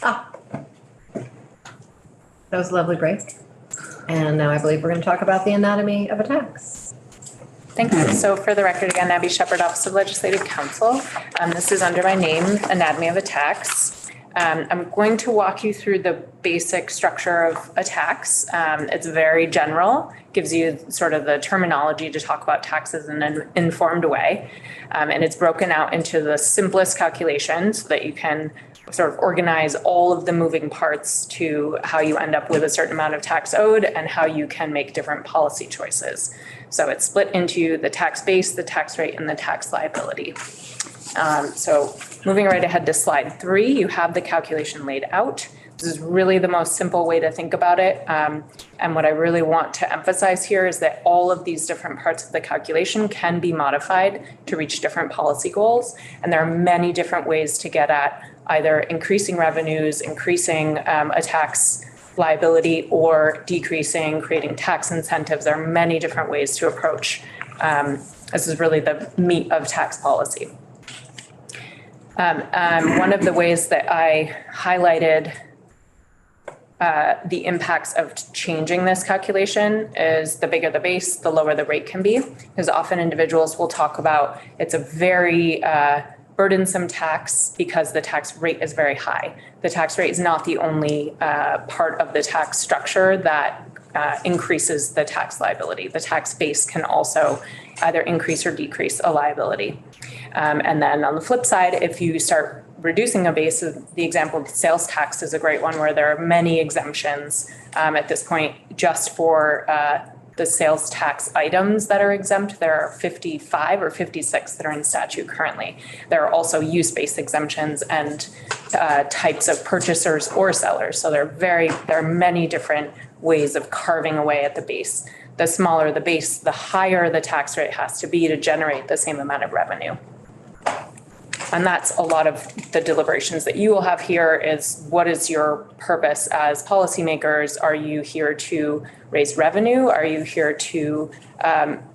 Ah, that was a lovely break. And now I believe we're going to talk about the anatomy of a tax. Thank you. So for the record, again, Abby Shepherd, Office of Legislative Counsel. This is under my name, Anatomy of a Tax. I'm going to walk you through the basic structure of a tax. It's very general, gives you sort of the terminology to talk about taxes in an informed way. And it's broken out into the simplest calculations so that you can sort of organize all of the moving parts to how you end up with a certain amount of tax owed and how you can make different policy choices. So it's split into the tax base, the tax rate, and the tax liability. So moving right ahead to slide 3, you have the calculation laid out. This is really the most simple way to think about it. And what I really want to emphasize here is that all of these different parts of the calculation can be modified to reach different policy goals. And there are many different ways to get at either increasing revenues, increasing a tax liability, or decreasing, creating tax incentives. There are many different ways to approach. This is really the meat of tax policy. One of the ways that I highlighted the impacts of changing this calculation is the bigger the base, the lower the rate can be, because often individuals will talk about it's a very burdensome tax because the tax rate is very high. The tax rate is not the only part of the tax structure that increases the tax liability. The tax base can also either increase or decrease a liability. And then on the flip side, if you start reducing a base, the example of sales tax is a great one where there are many exemptions at this point just for the sales tax items that are exempt. There are 55 or 56 that are in statute currently. There are also use-based exemptions and types of purchasers or sellers. So there are many different ways of carving away at the base. The smaller the base, the higher the tax rate has to be to generate the same amount of revenue. And that's a lot of the deliberations that you will have here is what is your purpose as policymakers? Are you here to raise revenue? Are you here to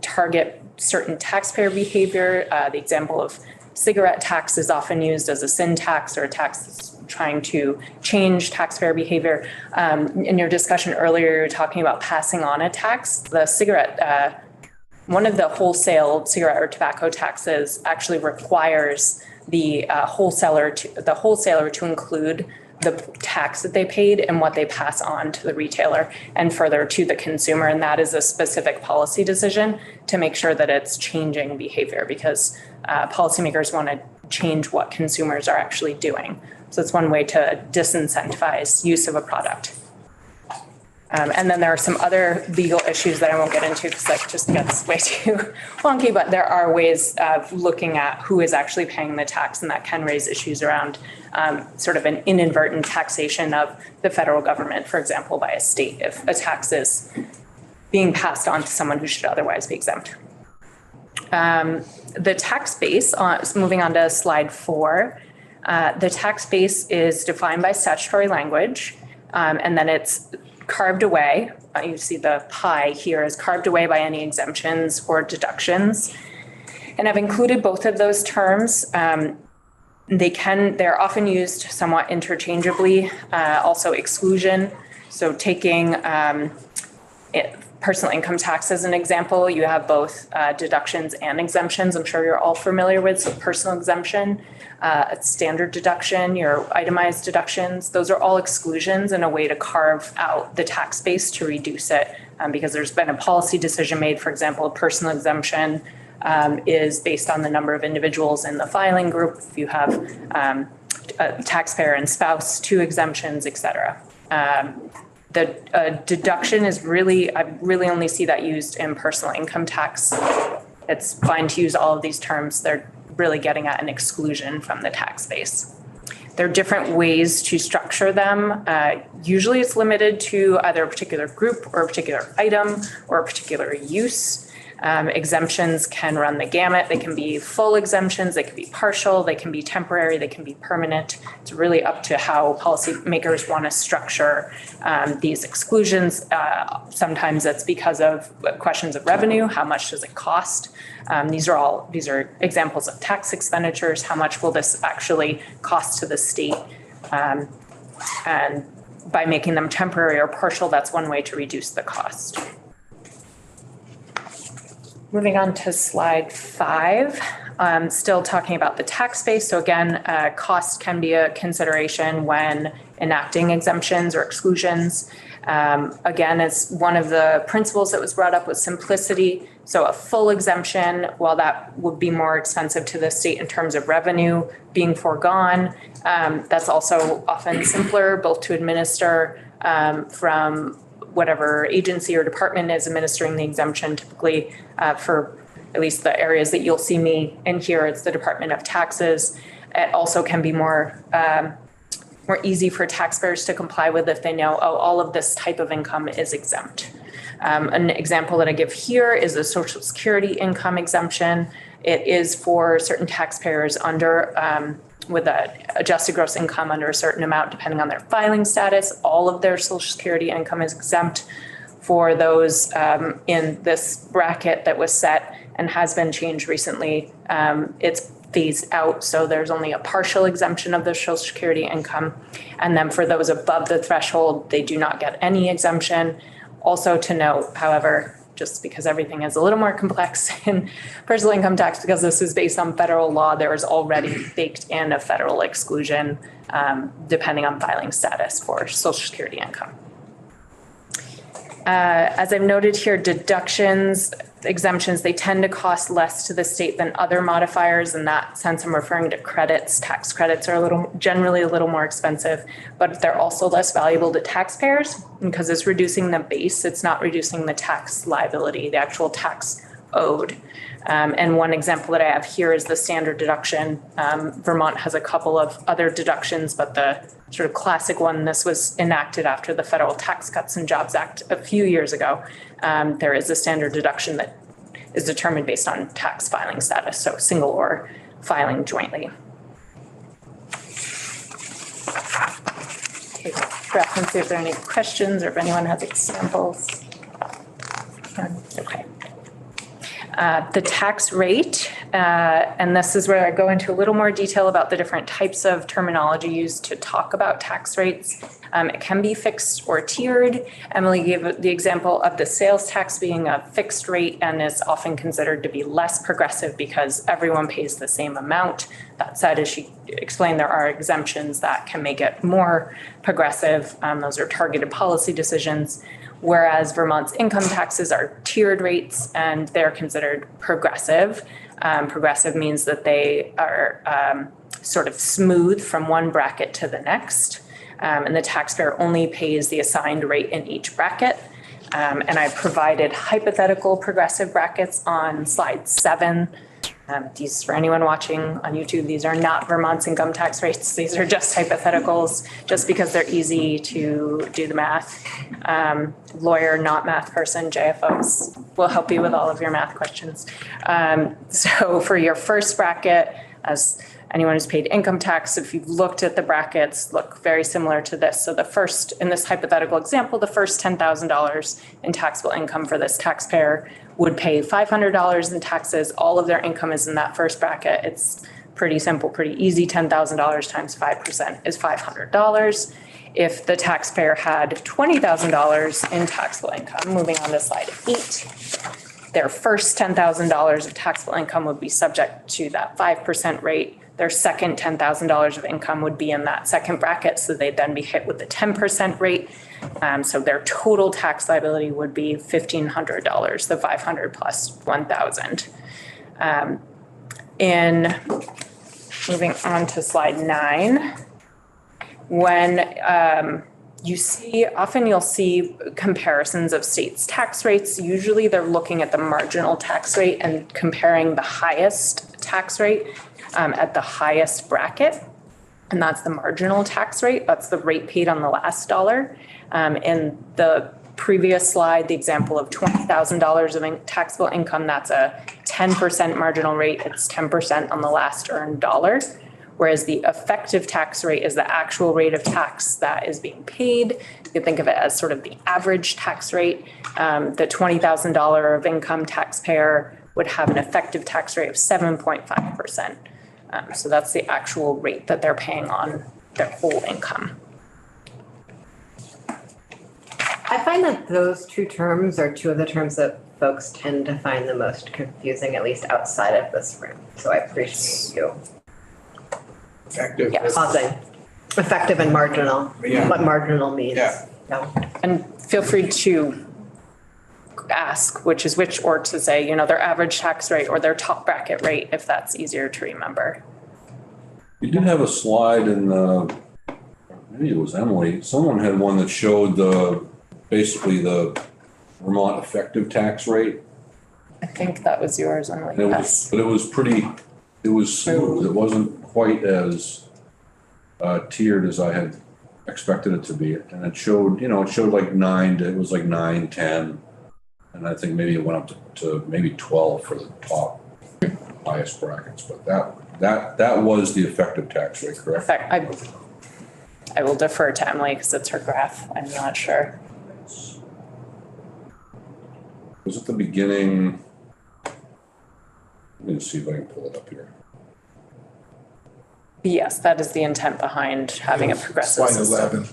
target certain taxpayer behavior? The example of cigarette tax is often used as a sin tax or a tax that's trying to change taxpayer behavior. In your discussion earlier, you were talking about passing on a tax. The cigarette, one of the wholesale cigarette or tobacco taxes actually requires the wholesaler to include the tax that they paid and what they pass on to the retailer and further to the consumer. And that is a specific policy decision to make sure that it's changing behavior because policymakers want to change what consumers are actually doing. So it's one way to disincentivize use of a product. And then there are some other legal issues that I won't get into because that just gets way too wonky, but there are ways of looking at who is actually paying the tax, and that can raise issues around sort of an inadvertent taxation of the federal government, for example, by a state, if a tax is being passed on to someone who should otherwise be exempt. The tax base, moving on to slide 4, the tax base is defined by statutory language, and then it's carved away. You see the pie here is carved away by any exemptions or deductions. And I've included both of those terms. They're often used somewhat interchangeably. Also exclusion. So taking personal income tax as an example, you have both deductions and exemptions. I'm sure you're all familiar with. So personal exemption, standard deduction, your itemized deductions, those are all exclusions and a way to carve out the tax base to reduce it because there's been a policy decision made. For example, a personal exemption is based on the number of individuals in the filing group. If you have a taxpayer and spouse, 2 exemptions, et cetera. The deduction is I really only see that used in personal income tax. It's fine to use all of these terms. They're really getting at an exclusion from the tax base. There are different ways to structure them. Usually it's limited to either a particular group or a particular item or a particular use. Exemptions can run the gamut. They can be full exemptions, they can be partial, they can be temporary, they can be permanent. It's really up to how policymakers want to structure these exclusions. Sometimes it's because of questions of revenue. How much does it cost? These are examples of tax expenditures. How much will this actually cost to the state? And by making them temporary or partial, that's one way to reduce the cost. Moving on to slide 5, still talking about the tax base. So again, cost can be a consideration when enacting exemptions or exclusions. Again, it's one of the principles that was brought up was simplicity. So a full exemption, while that would be more expensive to the state in terms of revenue being foregone, that's also often simpler both to administer from whatever agency or department is administering the exemption. Typically for at least the areas that you'll see me in here, it's the Department of Taxes. It also can be more easy for taxpayers to comply with if they know, oh, all of this type of income is exempt. An example that I give here is the Social Security income exemption. It is for certain taxpayers under with an adjusted gross income under a certain amount, depending on their filing status. All of their Social Security income is exempt. For those in this bracket that was set and has been changed recently, it's phased out. So there's only a partial exemption of the Social Security income. And then for those above the threshold, they do not get any exemption. Also to note, however, just because everything is a little more complex in personal income tax, because this is based on federal law, there is already baked in a federal exclusion depending on filing status for Social Security income. As I've noted here, deductions, exemptions, they tend to cost less to the state than other modifiers. In that sense, I'm referring to credits. Tax credits are generally a little more expensive, but they're also less valuable to taxpayers because it's reducing the base. It's not reducing the tax liability, the actual tax owed. And one example that I have here is the standard deduction. Vermont has a couple of other deductions, but the sort of classic one, this was enacted after the Federal Tax Cuts and Jobs Act a few years ago. There is a standard deduction that is determined based on tax filing status, so single or filing jointly. Okay, graph and see if there are any questions or if anyone has examples. Okay. The tax rate, and this is where I go into a little more detail about the different types of terminology used to talk about tax rates. It can be fixed or tiered. Emily gave the example of the sales tax being a fixed rate and is often considered to be less progressive because everyone pays the same amount. That said, as she explained, there are exemptions that can make it more progressive. Those are targeted policy decisions. Whereas Vermont's income taxes are tiered rates and they're considered progressive. Progressive means that they are sort of smooth from one bracket to the next. And the taxpayer only pays the assigned rate in each bracket. And I provided hypothetical progressive brackets on slide 7. These, for anyone watching on YouTube, these are not Vermont's income tax rates. These are just hypotheticals, just because they're easy to do the math. Lawyer, not math person, JFOs will help you with all of your math questions. So for your first bracket, as anyone who's paid income tax, if you've looked at the brackets, look very similar to this. So the first, in this hypothetical example, the first $10,000 in taxable income for this taxpayer would pay $500 in taxes. All of their income is in that first bracket. It's pretty simple, pretty easy. $10,000 times 5% is $500. If the taxpayer had $20,000 in taxable income, moving on to slide 8, their first $10,000 of taxable income would be subject to that 5% rate. Their second $10,000 of income would be in that second bracket, so they'd then be hit with the 10% rate. So their total tax liability would be $1,500, the 500 plus 1,000. In moving on to slide 9, when often you'll see comparisons of states' tax rates. Usually they're looking at the marginal tax rate and comparing the highest tax rate at the highest bracket. And that's the marginal tax rate. That's the rate paid on the last dollar. In the previous slide, the example of $20,000 of taxable income, that's a 10% marginal rate. It's 10% on the last earned dollar. Whereas the effective tax rate is the actual rate of tax that is being paid. You can think of it as sort of the average tax rate. The $20,000 of income taxpayer would have an effective tax rate of 7.5%. So that's the actual rate that they're paying on their whole income. I find that those two terms are two of the terms that folks tend to find the most confusing, at least outside of this room. So I appreciate you Effective. Yes. pausing. Effective and marginal, Yeah. what marginal means. Yeah. No. And feel free to ask which is which, or to say, their average tax rate or their top bracket rate, if that's easier to remember. You did have a slide in, maybe it was Emily, someone had one that showed basically the Vermont effective tax rate. I think that was yours, Emily. And it was, Yes. but it was smooth. It wasn't quite as tiered as I had expected it to be. And it showed, it showed like it was like 9, 10. And I think maybe it went up to maybe 12 for the top highest brackets. But that was the effective tax rate, correct? I will defer to Emily because it's her graph. I'm not sure. Was it the beginning? Let me see if I can pull it up here. Yes, that is the intent behind having a progressive Slide system. 11.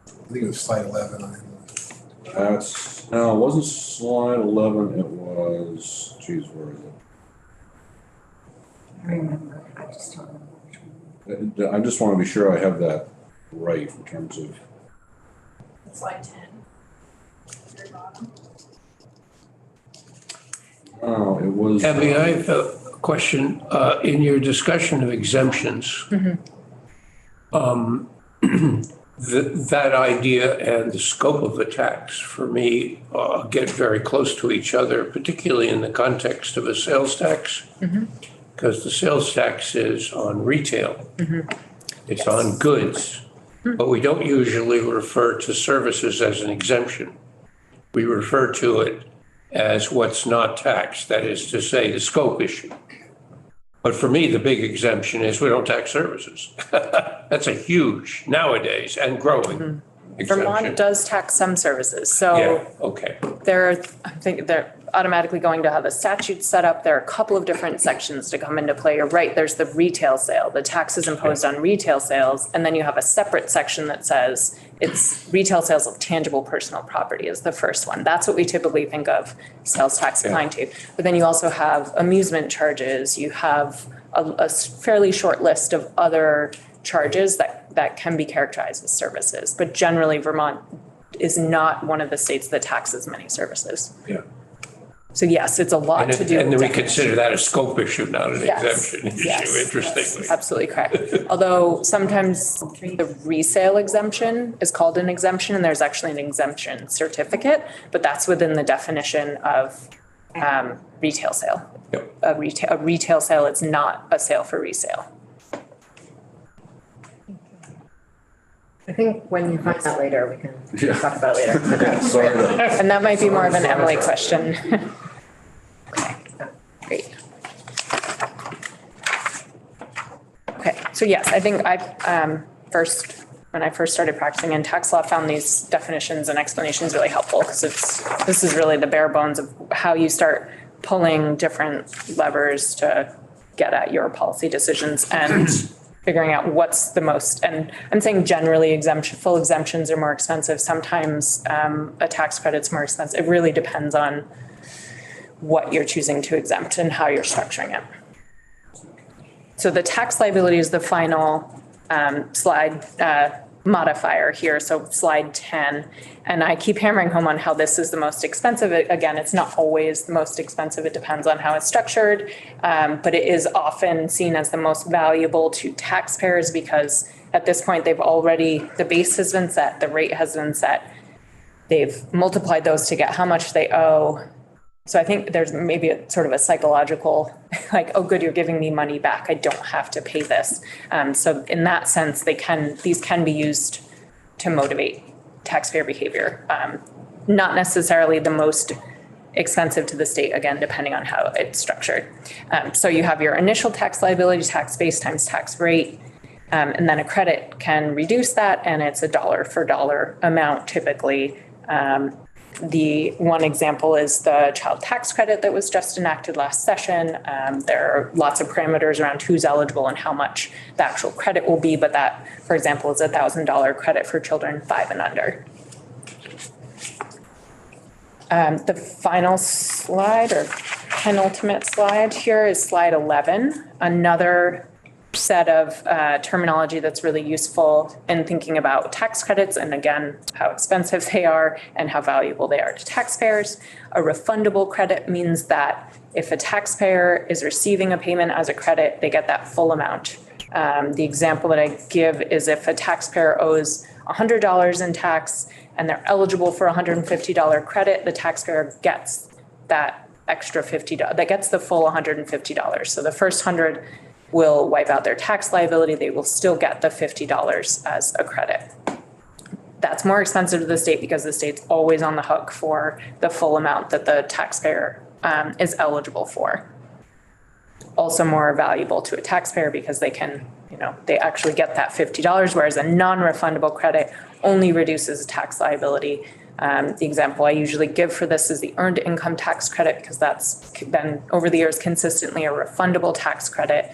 I think it was slide 11 on it. No, it wasn't slide 11. It was, geez, where is it? I remember, I just don't remember which one. I just want to be sure I have that right in terms of. Slide 10. Very bottom. Oh, it was. Abby, I have a question. In your discussion of exemptions, that idea and the scope of the tax, for me, get very close to each other, particularly in the context of a sales tax. Because the sales tax is on retail. It's on goods. But we don't usually refer to services as an exemption. We refer to it as what's not taxed, that is to say, the scope issue. But for me, the big exemption is we don't tax services. That's a huge, nowadays, and growing exemption. Vermont does tax some services, so Yeah, okay. I think they're automatically going to have a statute set up. There are a couple of different sections to come into play. You're right, there's the retail sale, the tax is imposed on retail sales, and then you have a separate section that says it's retail sales of tangible personal property is the first one. That's what we typically think of sales tax applying to. But then you also have amusement charges, you have a fairly short list of other charges that can be characterized as services. But generally, Vermont is not one of the states that taxes many services. Yeah. So yes, it's a lot And to do. then we with consider that a scope issue, not an Yes, exemption issue, yes, interestingly. Absolutely correct. Although sometimes the resale exemption is called an exemption and there's actually an exemption certificate, but that's within the definition of retail sale. Yep. A retail sale, it's not a sale for resale. I think when you find that later, we can Yeah. talk about it later. Sorry. And that might be more of an Emily question. Okay, great. Okay, so yes, I think when I first started practicing in tax law, found these definitions and explanations really helpful because this is really the bare bones of how you start pulling different levers to get at your policy decisions and figuring out what's the most, and I'm saying generally full exemptions are more expensive. Sometimes a tax credit's more expensive. It really depends on what you're choosing to exempt and how you're structuring it. So the tax liability is the final slide modifier here, so slide 10. And I keep hammering home on how this is the most expensive. Again, it's not always the most expensive. It depends on how it's structured. But it is often seen as the most valuable to taxpayers because at this point, the base has been set, the rate has been set. They've multiplied those to get how much they owe. So I think there's maybe a sort of a psychological, like, oh, good, you're giving me money back. I don't have to pay this. So in that sense, these can be used to motivate taxpayer behavior. Not necessarily the most expensive to the state, again, depending on how it's structured. So you have your initial tax liability, tax base times tax rate, and then a credit can reduce that, and it's a dollar for dollar amount typically. The one example is the child tax credit that was just enacted last session. There are lots of parameters around who's eligible and how much the actual credit will be, but that, for example, is $1,000 credit for children 5 and under. The final slide or penultimate slide here is slide 11, another set of terminology that's really useful in thinking about tax credits and again, how expensive they are and how valuable they are to taxpayers. A refundable credit means that if a taxpayer is receiving a payment as a credit, they get that full amount. The example that I give is if a taxpayer owes $100 in tax and they're eligible for a $150 credit, the taxpayer gets that extra $50, that gets the full $150. So the first 100 will wipe out their tax liability. They will still get the $50 as a credit. That's more expensive to the state because the state's always on the hook for the full amount that the taxpayer is eligible for. Also more valuable to a taxpayer because they can, they actually get that $50, whereas a non-refundable credit only reduces tax liability. The example I usually give for this is the earned income tax credit because that's been over the years consistently a refundable tax credit.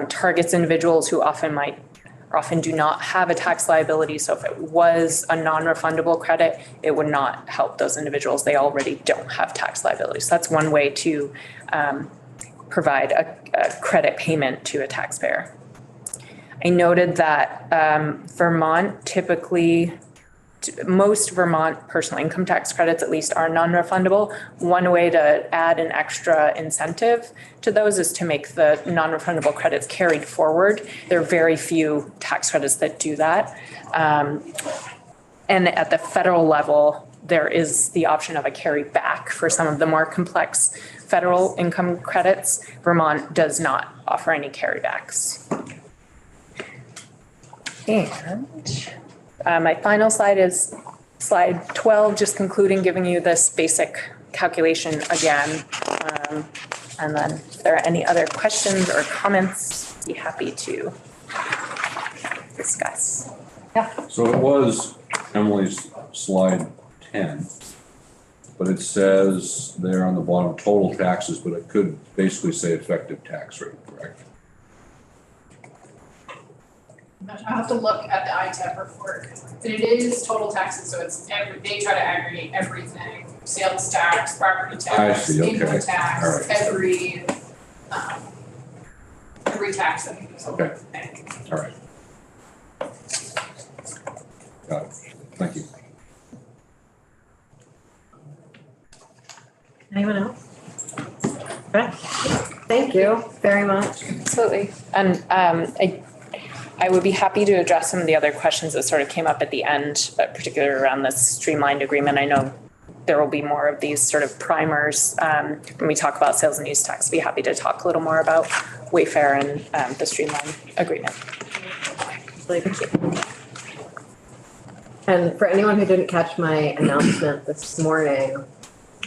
Targets individuals who often do not have a tax liability. So if it was a non-refundable credit, it would not help those individuals. They already don't have tax liability. So that's one way to provide a credit payment to a taxpayer. I noted that Vermont typically, most Vermont personal income tax credits at least are non-refundable. One way to add an extra incentive to those is to make the non-refundable credits carried forward. There are very few tax credits that do that. And at the federal level, there is the option of a carry back for some of the more complex federal income credits. Vermont does not offer any carrybacks. And my final slide is slide 12, just concluding, giving you this basic calculation again. And then if there are any other questions or comments, be happy to discuss. Yeah. So it was Emily's slide 10, but it says there on the bottom, total taxes, but it could basically say effective tax rate, correct? I'll have to look at the ITEP report, but it is total taxes, so it's they try to aggregate everything, sales tax, property tax, see, okay. income tax, All right. every tax that people Okay. pay. All right. Got it. Thank you. Anyone else? Okay. Thank you very much. Absolutely. And I would be happy to address some of the other questions that sort of came up at the end, but particularly around this streamlined agreement. I know there will be more of these sort of primers when we talk about sales and use tax. Be happy to talk a little more about Wayfair and the streamlined agreement. And for anyone who didn't catch my announcement this morning,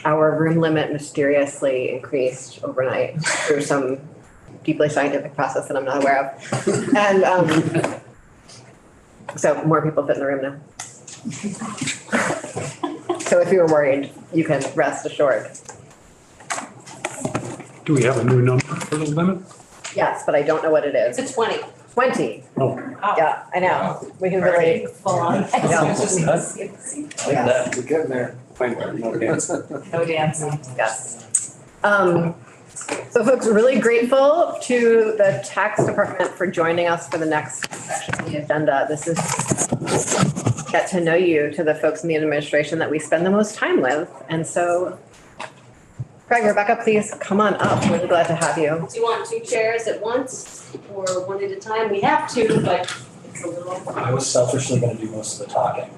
our room limit mysteriously increased overnight through some deeply scientific process that I'm not aware of. And so more people fit in the room now. So if you were worried, you can rest assured. Do we have a new number for the limit? Yes, but I don't know what it is. It's 20. 20. Oh, Yeah, I know. We can really. Full on. Yeah. That, we're getting there. No dancing. Yes. So folks, we're really grateful to the tax department for joining us for the next section of the agenda. This is get to know you to the folks in the administration that we spend the most time with. And so, Craig, Rebecca, please come on up. Really glad to have you. Do you want 2 chairs at once or one at a time? We have to, but it's a little. I was selfishly going to do most of the talking.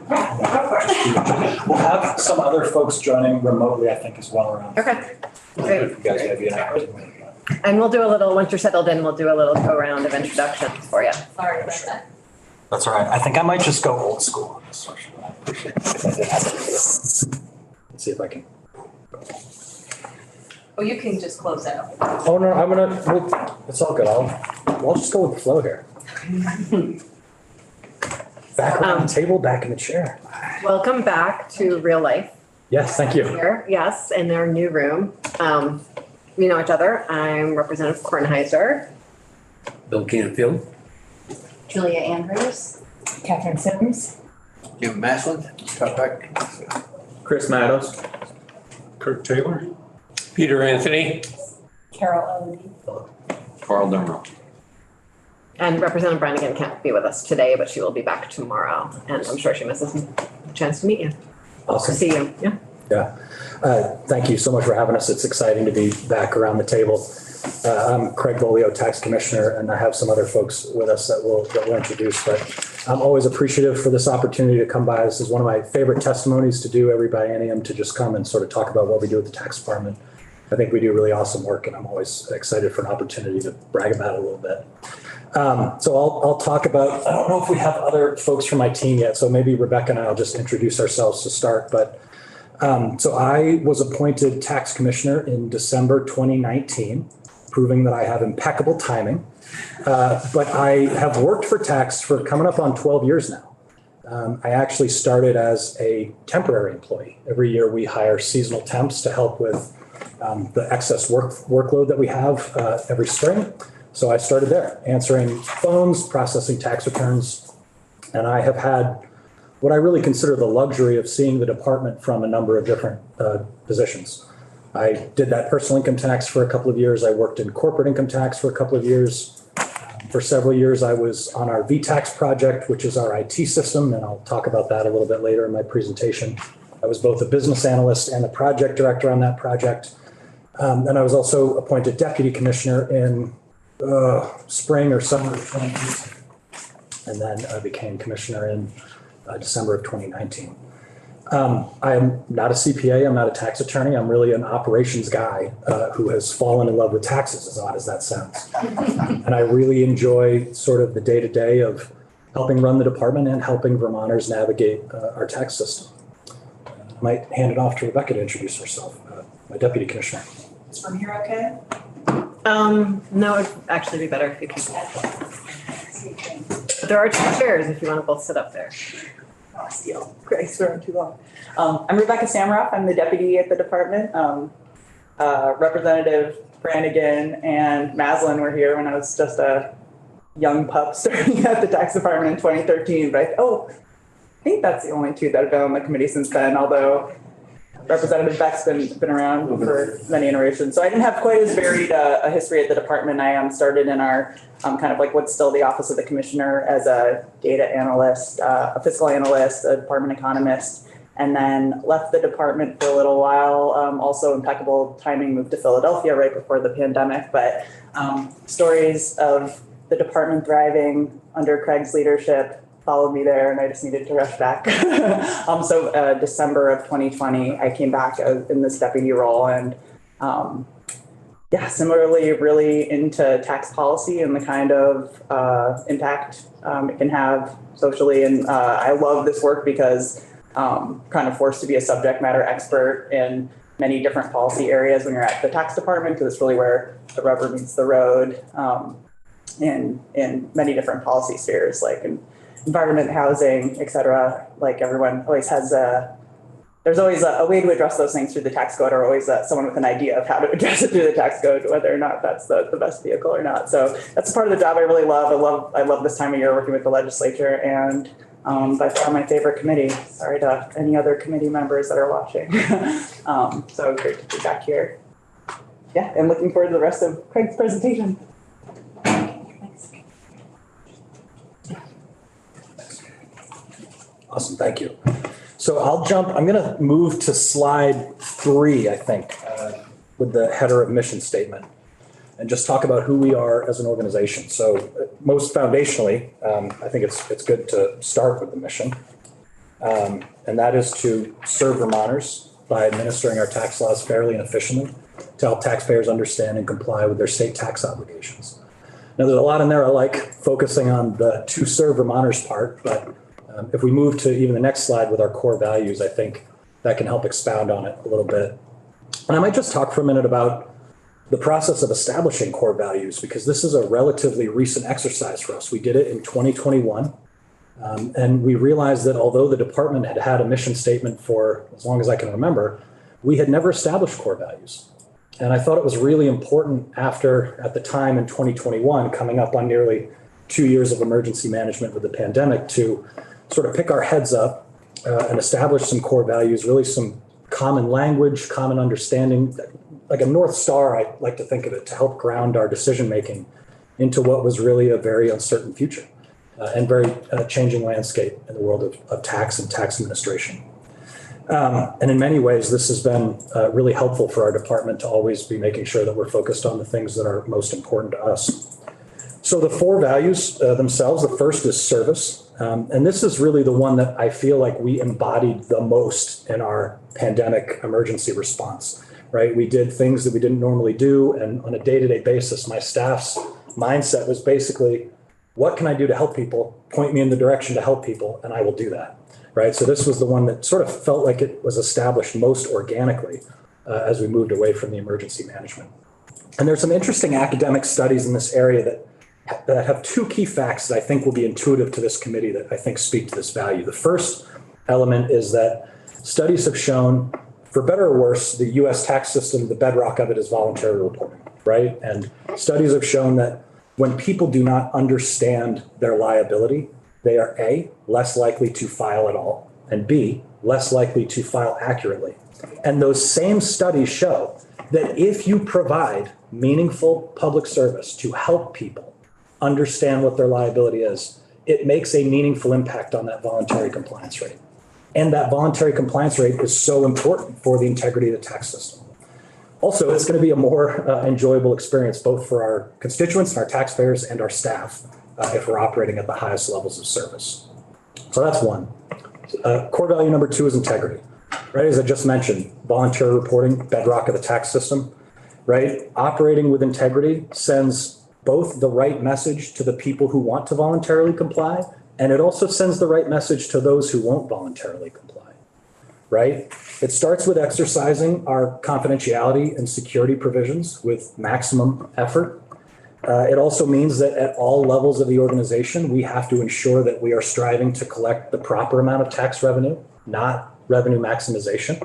We'll have some other folks joining remotely, I think, as well around. Okay, great. If you guys maybe an hour. And we'll do a little, once you're settled in, we'll do a little go round of introductions for you. Sorry about that. That's all right. I think I might just go old school on this one. I appreciate it if I did have to. Let's see if I can. Oh, you can just close out. Oh, no, it's all good. I'll just go with the flow here. Back around the table, back in the chair. Welcome back to real life. Yes, thank you. Here, yes, in our new room. We know each other. I'm Representative Kornheiser. Bill Canfield. Julia Andrews. Catherine Sims. Jim Maslin, cut back. Chris Mattos. Kirk Taylor. Peter Anthony? Carol Odie. Carl Demrow. And Representative Brannigan can't be with us today, but she will be back tomorrow, and I'm sure she misses a chance to meet you. To Awesome. see you, yeah. Yeah. Thank you so much for having us. It's exciting to be back around the table. I'm Craig Bolio, Tax Commissioner, and I have some other folks with us that we'll introduce, but I'm always appreciative for this opportunity to come by. This is one of my favorite testimonies to do every biennium, to just come and sort of talk about what we do at the tax department. I think we do really awesome work, and I'm always excited for an opportunity to brag about it a little bit. So I'll talk about, I don't know if we have other folks from my team yet, so maybe Rebecca and I will just introduce ourselves to start. But so I was appointed tax commissioner in December 2019, proving that I have impeccable timing. But I have worked for tax for coming up on 12 years now. I actually started as a temporary employee. Every year we hire seasonal temps to help with the excess workload that we have every spring. So I started there, answering phones, processing tax returns, and I have had what I really consider the luxury of seeing the department from a number of different positions. I did that personal income tax for a couple of years. I worked in corporate income tax for a couple of years. For several years, I was on our VTax project, which is our IT system, and I'll talk about that a little bit later in my presentation. I was both a business analyst and the project director on that project. And I was also appointed deputy commissioner in spring or summer of 2018. And then I became commissioner in December of 2019. I am not a CPA. I'm not a tax attorney. I'm really an operations guy who has fallen in love with taxes, as odd as that sounds. And I really enjoy sort of the day-to-day of helping run the department and helping Vermonters navigate our tax system. I might hand it off to Rebecca to introduce herself, my deputy commissioner. Is from here okay? No, it'd actually be better if you keep. There are two chairs if you want to both sit up there. Oh, steal. Great, swearing too long. I'm Rebecca Samroff. I'm the deputy at the department. Representative Brannigan and Maslin were here when I was just a young pup starting at the tax department in 2013. But I think that's the only two that have been on the committee since then, although Representative Beck's been around for many iterations. So I didn't have quite as varied a history at the department. I started in our kind of like what's still the office of the commissioner as a data analyst, a fiscal analyst, a department economist, and then left the department for a little while. Also impeccable timing, moved to Philadelphia right before the pandemic. But stories of the department thriving under Craig's leadership followed me there, and I just needed to rush back. So December of 2020, I came back in this deputy role, and similarly really into tax policy and the kind of impact it can have socially. And I love this work because kind of forced to be a subject matter expert in many different policy areas when you're at the tax department, because it's really where the rubber meets the road in many different policy spheres, like in environment, housing, et cetera. Like everyone always has there's always a way to address those things through the tax code, or always someone with an idea of how to address it through the tax code, whether or not that's the best vehicle or not. So that's part of the job I really love. I love this time of year working with the legislature, and by far my favorite committee. Sorry to any other committee members that are watching. So great to be back here. Yeah, and looking forward to the rest of Craig's presentation. Awesome, thank you. So I'm going to move to slide 3, I think, with the header of mission statement, and just talk about who we are as an organization. So most foundationally, I think it's good to start with the mission, and that is to serve Vermonters by administering our tax laws fairly and efficiently to help taxpayers understand and comply with their state tax obligations. Now, there's a lot in there I like, focusing on the to serve Vermonters part, but if we move to even the next slide with our core values, I think that can help expound on it a little bit. And I might just talk for a minute about the process of establishing core values, because this is a relatively recent exercise for us. We did it in 2021. And we realized that although the department had had a mission statement for as long as I can remember, we had never established core values. And I thought it was really important at the time in 2021, coming up on nearly 2 years of emergency management with the pandemic, to sort of pick our heads up and establish some core values, really some common language, common understanding, like a North Star, I like to think of it, to help ground our decision-making into what was really a very uncertain future and very changing landscape in the world of tax and tax administration. And in many ways, this has been really helpful for our department to always be making sure that we're focused on the things that are most important to us. So the four values themselves, the first is service. And this is really the one that I feel like we embodied the most in our pandemic emergency response, right? We did things that we didn't normally do. And on a day-to-day basis, my staff's mindset was basically, what can I do to help people? Point me in the direction to help people, and I will do that, right? So this was the one that sort of felt like it was established most organically as we moved away from the emergency management. And there's some interesting academic studies in this area that have two key facts that I think will be intuitive to this committee that I think speak to this value. The first element is that studies have shown, for better or worse, the US tax system, the bedrock of it is voluntary reporting, right? And studies have shown that when people do not understand their liability, they are A, less likely to file at all, and B, less likely to file accurately. And those same studies show that if you provide meaningful public service to help people understand what their liability is, it makes a meaningful impact on that voluntary compliance rate. And that voluntary compliance rate is so important for the integrity of the tax system. Also, it's going to be a more enjoyable experience, both for our constituents and our taxpayers and our staff, if we're operating at the highest levels of service. So that's one. Core value number two is integrity, right? As I just mentioned, voluntary reporting, bedrock of the tax system, right? Operating with integrity sends both the right message to the people who want to voluntarily comply, and it also sends the right message to those who won't voluntarily comply, right? It starts with exercising our confidentiality and security provisions with maximum effort. It also means that at all levels of the organization, we have to ensure that we are striving to collect the proper amount of tax revenue, not revenue maximization.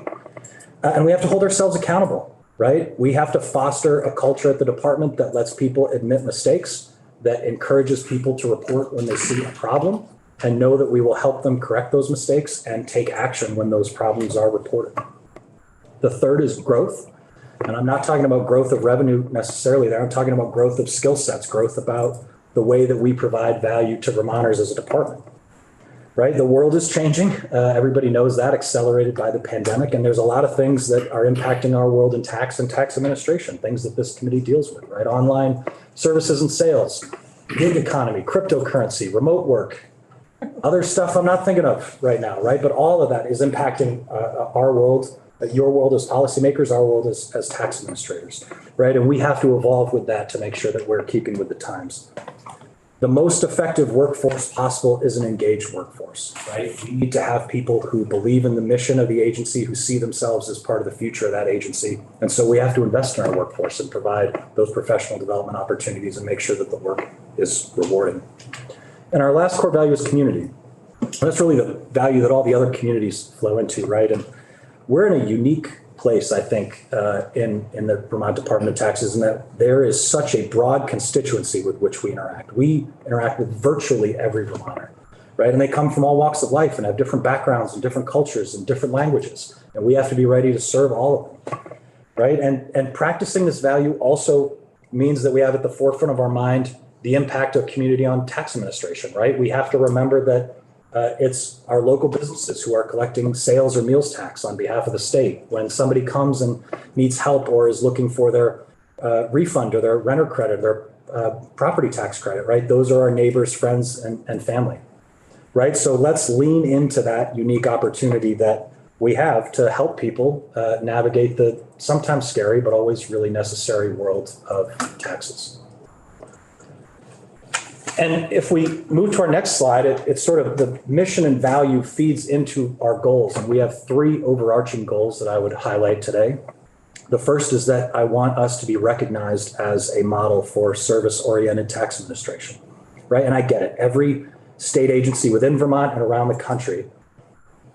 And we have to hold ourselves accountable, right? We have to foster a culture at the department that lets people admit mistakes, that encourages people to report when they see a problem, and know that we will help them correct those mistakes and take action when those problems are reported. The third is growth. And I'm not talking about growth of revenue necessarily there. I'm talking about growth of skill sets, growth about the way that we provide value to Vermonters as a department, right? The world is changing. Everybody knows that, accelerated by the pandemic. And there's a lot of things that are impacting our world in tax and tax administration, things that this committee deals with, right? Online services and sales, gig economy, cryptocurrency, remote work, other stuff I'm not thinking of right now, right? But all of that is impacting our world, your world as policymakers, our world as tax administrators, right? And we have to evolve with that to make sure that we're keeping with the times. The most effective workforce possible is an engaged workforce, right? We need to have people who believe in the mission of the agency, who see themselves as part of the future of that agency. And so we have to invest in our workforce and provide those professional development opportunities and make sure that the work is rewarding. And our last core value is community. That's really the value that all the other communities flow into, right? And we're in a unique place, I think, in the Vermont Department of Taxes, in that there is such a broad constituency with which we interact. We interact with virtually every Vermonter, right? And they come from all walks of life and have different backgrounds and different cultures and different languages. And we have to be ready to serve all of them, right? And practicing this value also means that we have at the forefront of our mind the impact of community on tax administration, right? We have to remember that it's our local businesses who are collecting sales or meals tax on behalf of the state. When somebody comes and needs help or is looking for their refund or their renter credit, their property tax credit, right? Those are our neighbors, friends, and family, right? So let's lean into that unique opportunity that we have to help people navigate the sometimes scary, but always really necessary world of taxes. And if we move to our next slide, it's sort of the mission and value feeds into our goals. And we have three overarching goals that I would highlight today. The first is that I want us to be recognized as a model for service-oriented tax administration, right? And I get it. Every state agency within Vermont and around the country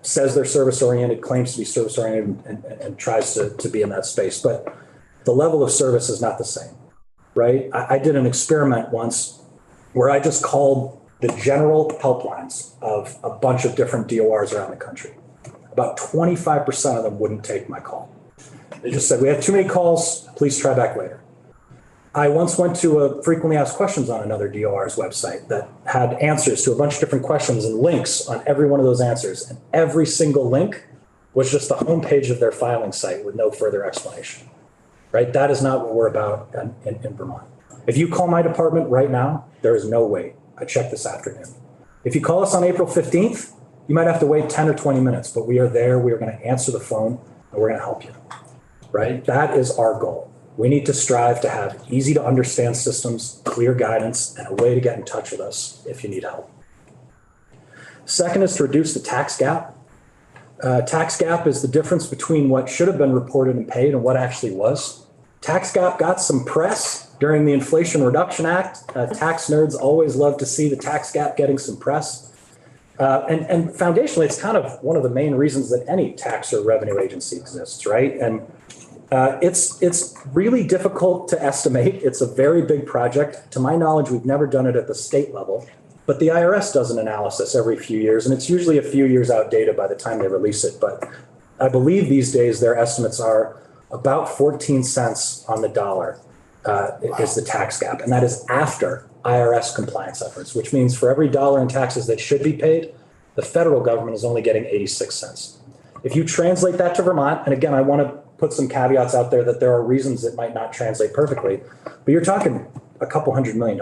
says they're service-oriented, claims to be service-oriented, and tries to be in that space. But the level of service is not the same, right? I did an experiment once where I just called the general helplines of a bunch of different DORs around the country. about 25% of them wouldn't take my call. They just said, we had too many calls, please try back later. I once went to a frequently asked questions on another DOR's website that had answers to a bunch of different questions and links on every one of those answers. And every single link was just the homepage of their filing site with no further explanation, right? That is not what we're about in Vermont. If you call my department right now, there is no wait. I checked this afternoon. If you call us on April 15th, you might have to wait 10 or 20 minutes, but we are there. We are going to answer the phone and we're going to help you, right? That is our goal. We need to strive to have easy to understand systems, clear guidance, and a way to get in touch with us if you need help. Second is to reduce the tax gap. Tax gap is the difference between what should have been reported and paid and what actually was. Tax gap got some press during the Inflation Reduction Act. Tax nerds always love to see the tax gap getting some press. And foundationally, it's kind of one of the main reasons that any tax or revenue agency exists, right? And it's really difficult to estimate. It's a very big project. To my knowledge, we've never done it at the state level, but the IRS does an analysis every few years, and it's usually a few years outdated by the time they release it. But I believe these days their estimates are about 14 cents on the dollar is the tax gap. And that is after IRS compliance efforts, which means for every dollar in taxes that should be paid, the federal government is only getting 86 cents. If you translate that to Vermont, and again, I want to put some caveats out there that there are reasons it might not translate perfectly, but you're talking a couple $100 million,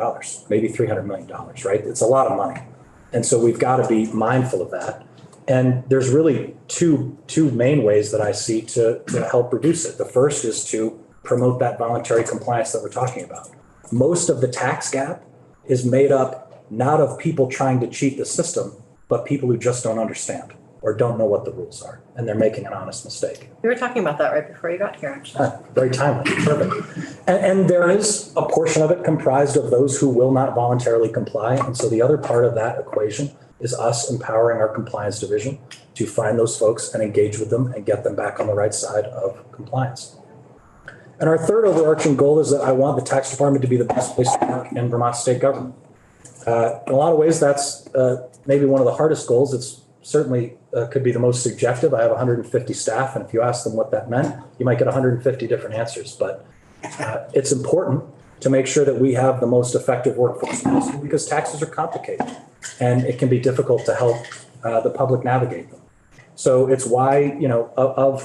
maybe $300 million, right? It's a lot of money. And so we've got to be mindful of that. And there's really two main ways that I see to help reduce it. The first is to promote that voluntary compliance that we're talking about. Most of the tax gap is made up not of people trying to cheat the system, but people who just don't understand or don't know what the rules are, and they're making an honest mistake. We were talking about that right before you got here, actually. Very timely, perfect. And there is a portion of it comprised of those who will not voluntarily comply. And so the other part of that equation is us empowering our compliance division to find those folks and engage with them and get them back on the right side of compliance. And our third overarching goal is that I want the tax department to be the best place to work in Vermont state government. In a lot of ways, that's maybe one of the hardest goals. It's certainly could be the most subjective. I have 150 staff, and if you ask them what that meant, you might get 150 different answers. But it's important to make sure that we have the most effective workforce possible because taxes are complicated, and it can be difficult to help the public navigate them. So it's why, of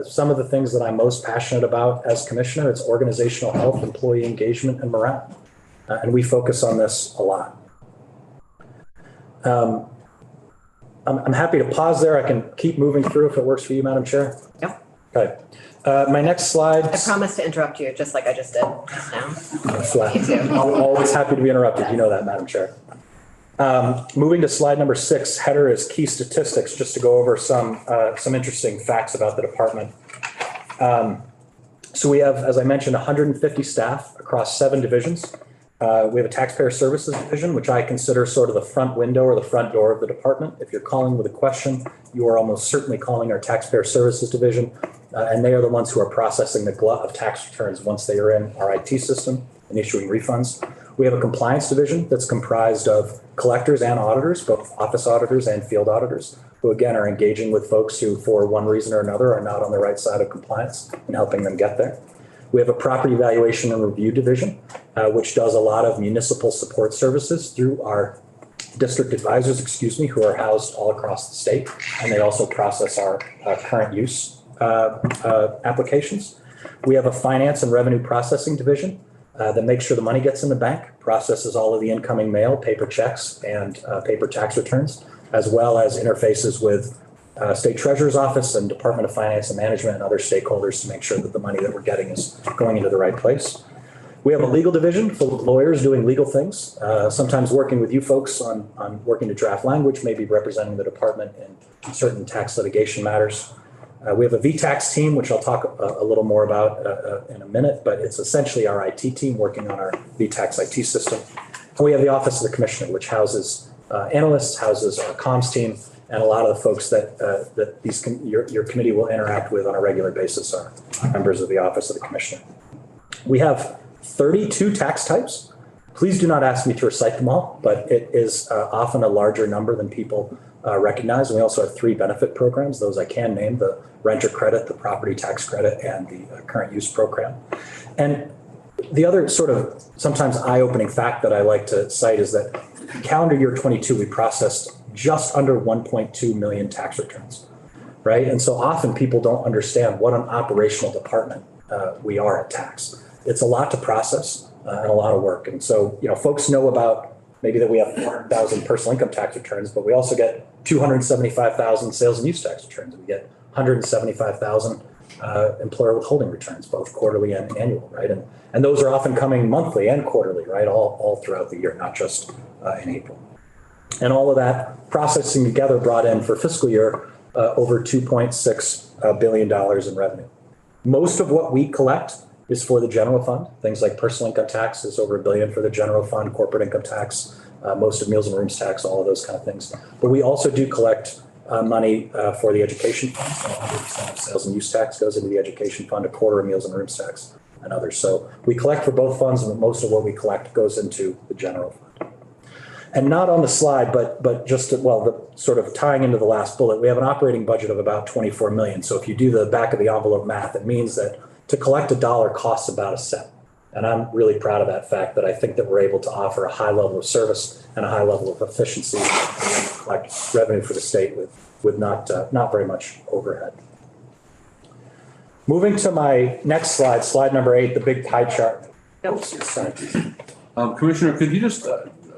some of the things that I'm most passionate about as commissioner, it's organizational health, employee engagement, and morale. And we focus on this a lot. I'm happy to pause there. I can keep moving through if it works for you, Madam Chair. Yep. Okay. My next slide. I promise to interrupt you, just like I just did just now. Me too. I'm always happy to be interrupted. You know that, Madam Chair. Moving to slide number 6, header is key statistics, just to go over some interesting facts about the department. So we have, as I mentioned, 150 staff across 7 divisions. We have a taxpayer services division, which I consider sort of the front window or the front door of the department. If you're calling with a question, you are almost certainly calling our taxpayer services division. And they are the ones who are processing the glut of tax returns once they are in our IT system and issuing refunds. We have a compliance division that's comprised of collectors and auditors, both office auditors and field auditors, who again are engaging with folks who, for one reason or another, are not on the right side of compliance and helping them get there. We have a property valuation and review division, which does a lot of municipal support services through our district advisors, who are housed all across the state. And they also process our current use applications. We have a finance and revenue processing division that makes sure the money gets in the bank, processes all of the incoming mail, paper checks, and paper tax returns, as well as interfaces with State Treasurer's Office and Department of Finance and Management and other stakeholders to make sure that the money that we're getting is going into the right place. We have a legal division full of lawyers doing legal things, sometimes working with you folks on working to draft language, maybe representing the department in certain tax litigation matters. We have a VTax team, which I'll talk a little more about in a minute, but it's essentially our IT team working on our VTax IT system. And we have the Office of the Commissioner, which houses analysts, houses our comms team, and a lot of the folks that your committee will interact with on a regular basis are members of the Office of the Commissioner. We have 32 tax types, Please do not ask me to recite them all, but it is often a larger number than people recognize. And we also have 3 benefit programs. Those I can name: the renter credit, the property tax credit, and the current use program. And the other sort of sometimes eye-opening fact that I like to cite is that calendar year 22, we processed just under 1.2 million tax returns, right? And so often people don't understand what an operational department we are at tax. It's a lot to process and a lot of work. And so, folks know about maybe that we have 400,000 personal income tax returns, but we also get 275,000 sales and use tax returns. We get 175,000 employer withholding returns, both quarterly and annual, right? And those are often coming monthly and quarterly, right? All throughout the year, not just in April. And all of that processing together brought in for fiscal year over $2.6 billion in revenue. Most of what we collect is for the general fund. Things like personal income tax is over $1 billion for the general fund, corporate income tax, most of meals and rooms tax, all of those kind of things. But we also do collect money for the education fund. So 100% of sales and use tax goes into the education fund, a quarter of meals and rooms tax, and others. So we collect for both funds, and most of what we collect goes into the general fund. And not on the slide, but just sort of tying into the last bullet, we have an operating budget of about 24 million. So if you do the back of the envelope math, it means that to collect $1 costs about $0.01. And I'm really proud of that fact, that I think that we're able to offer a high level of service and a high level of efficiency and collect revenue for the state with not very much overhead. Moving to my next slide, slide number 8, the big pie chart. Commissioner, could you just,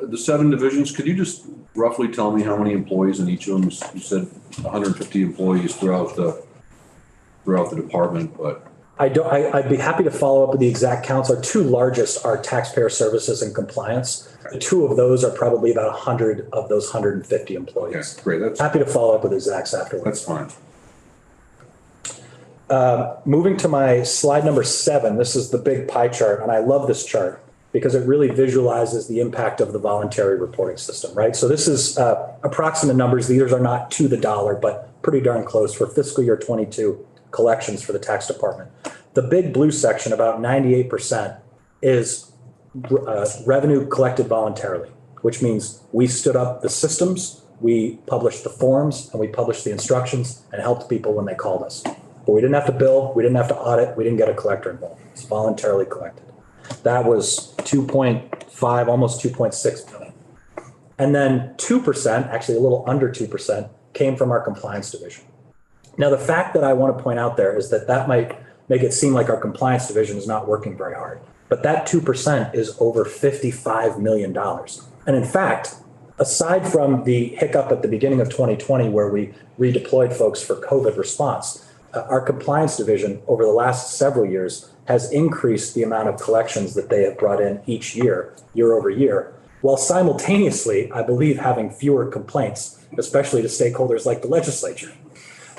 the 7 divisions, could you just roughly tell me how many employees in each of them? You said 150 employees throughout the department, but. I'd be happy to follow up with the exact counts. Our 2 largest are taxpayer services and compliance. The 2 of those are probably about 100 of those 150 employees. Okay, great. Happy to follow up with exacts afterwards. That's fine. Moving to my slide number 7, this is the big pie chart, and I love this chart because it really visualizes the impact of the voluntary reporting system, right? So this is approximate numbers. These are not to the dollar, but pretty darn close for fiscal year 22 collections for the tax department. The big blue section, about 98%, is revenue collected voluntarily, which means we stood up the systems, we published the forms, and we published the instructions and helped people when they called us. But we didn't have to bill, we didn't have to audit, we didn't get a collector involved. It's voluntarily collected. That was 2.5, almost 2.6 billion. And then 2%, actually a little under 2%, came from our compliance division. Now, the fact that I want to point out there is that might make it seem like our compliance division is not working very hard. But that 2% is over $55 million. And in fact, aside from the hiccup at the beginning of 2020, where we redeployed folks for COVID response, our compliance division over the last several years has increased the amount of collections that they have brought in each year, year over year, while simultaneously, I believe, having fewer complaints, especially to stakeholders like the legislature.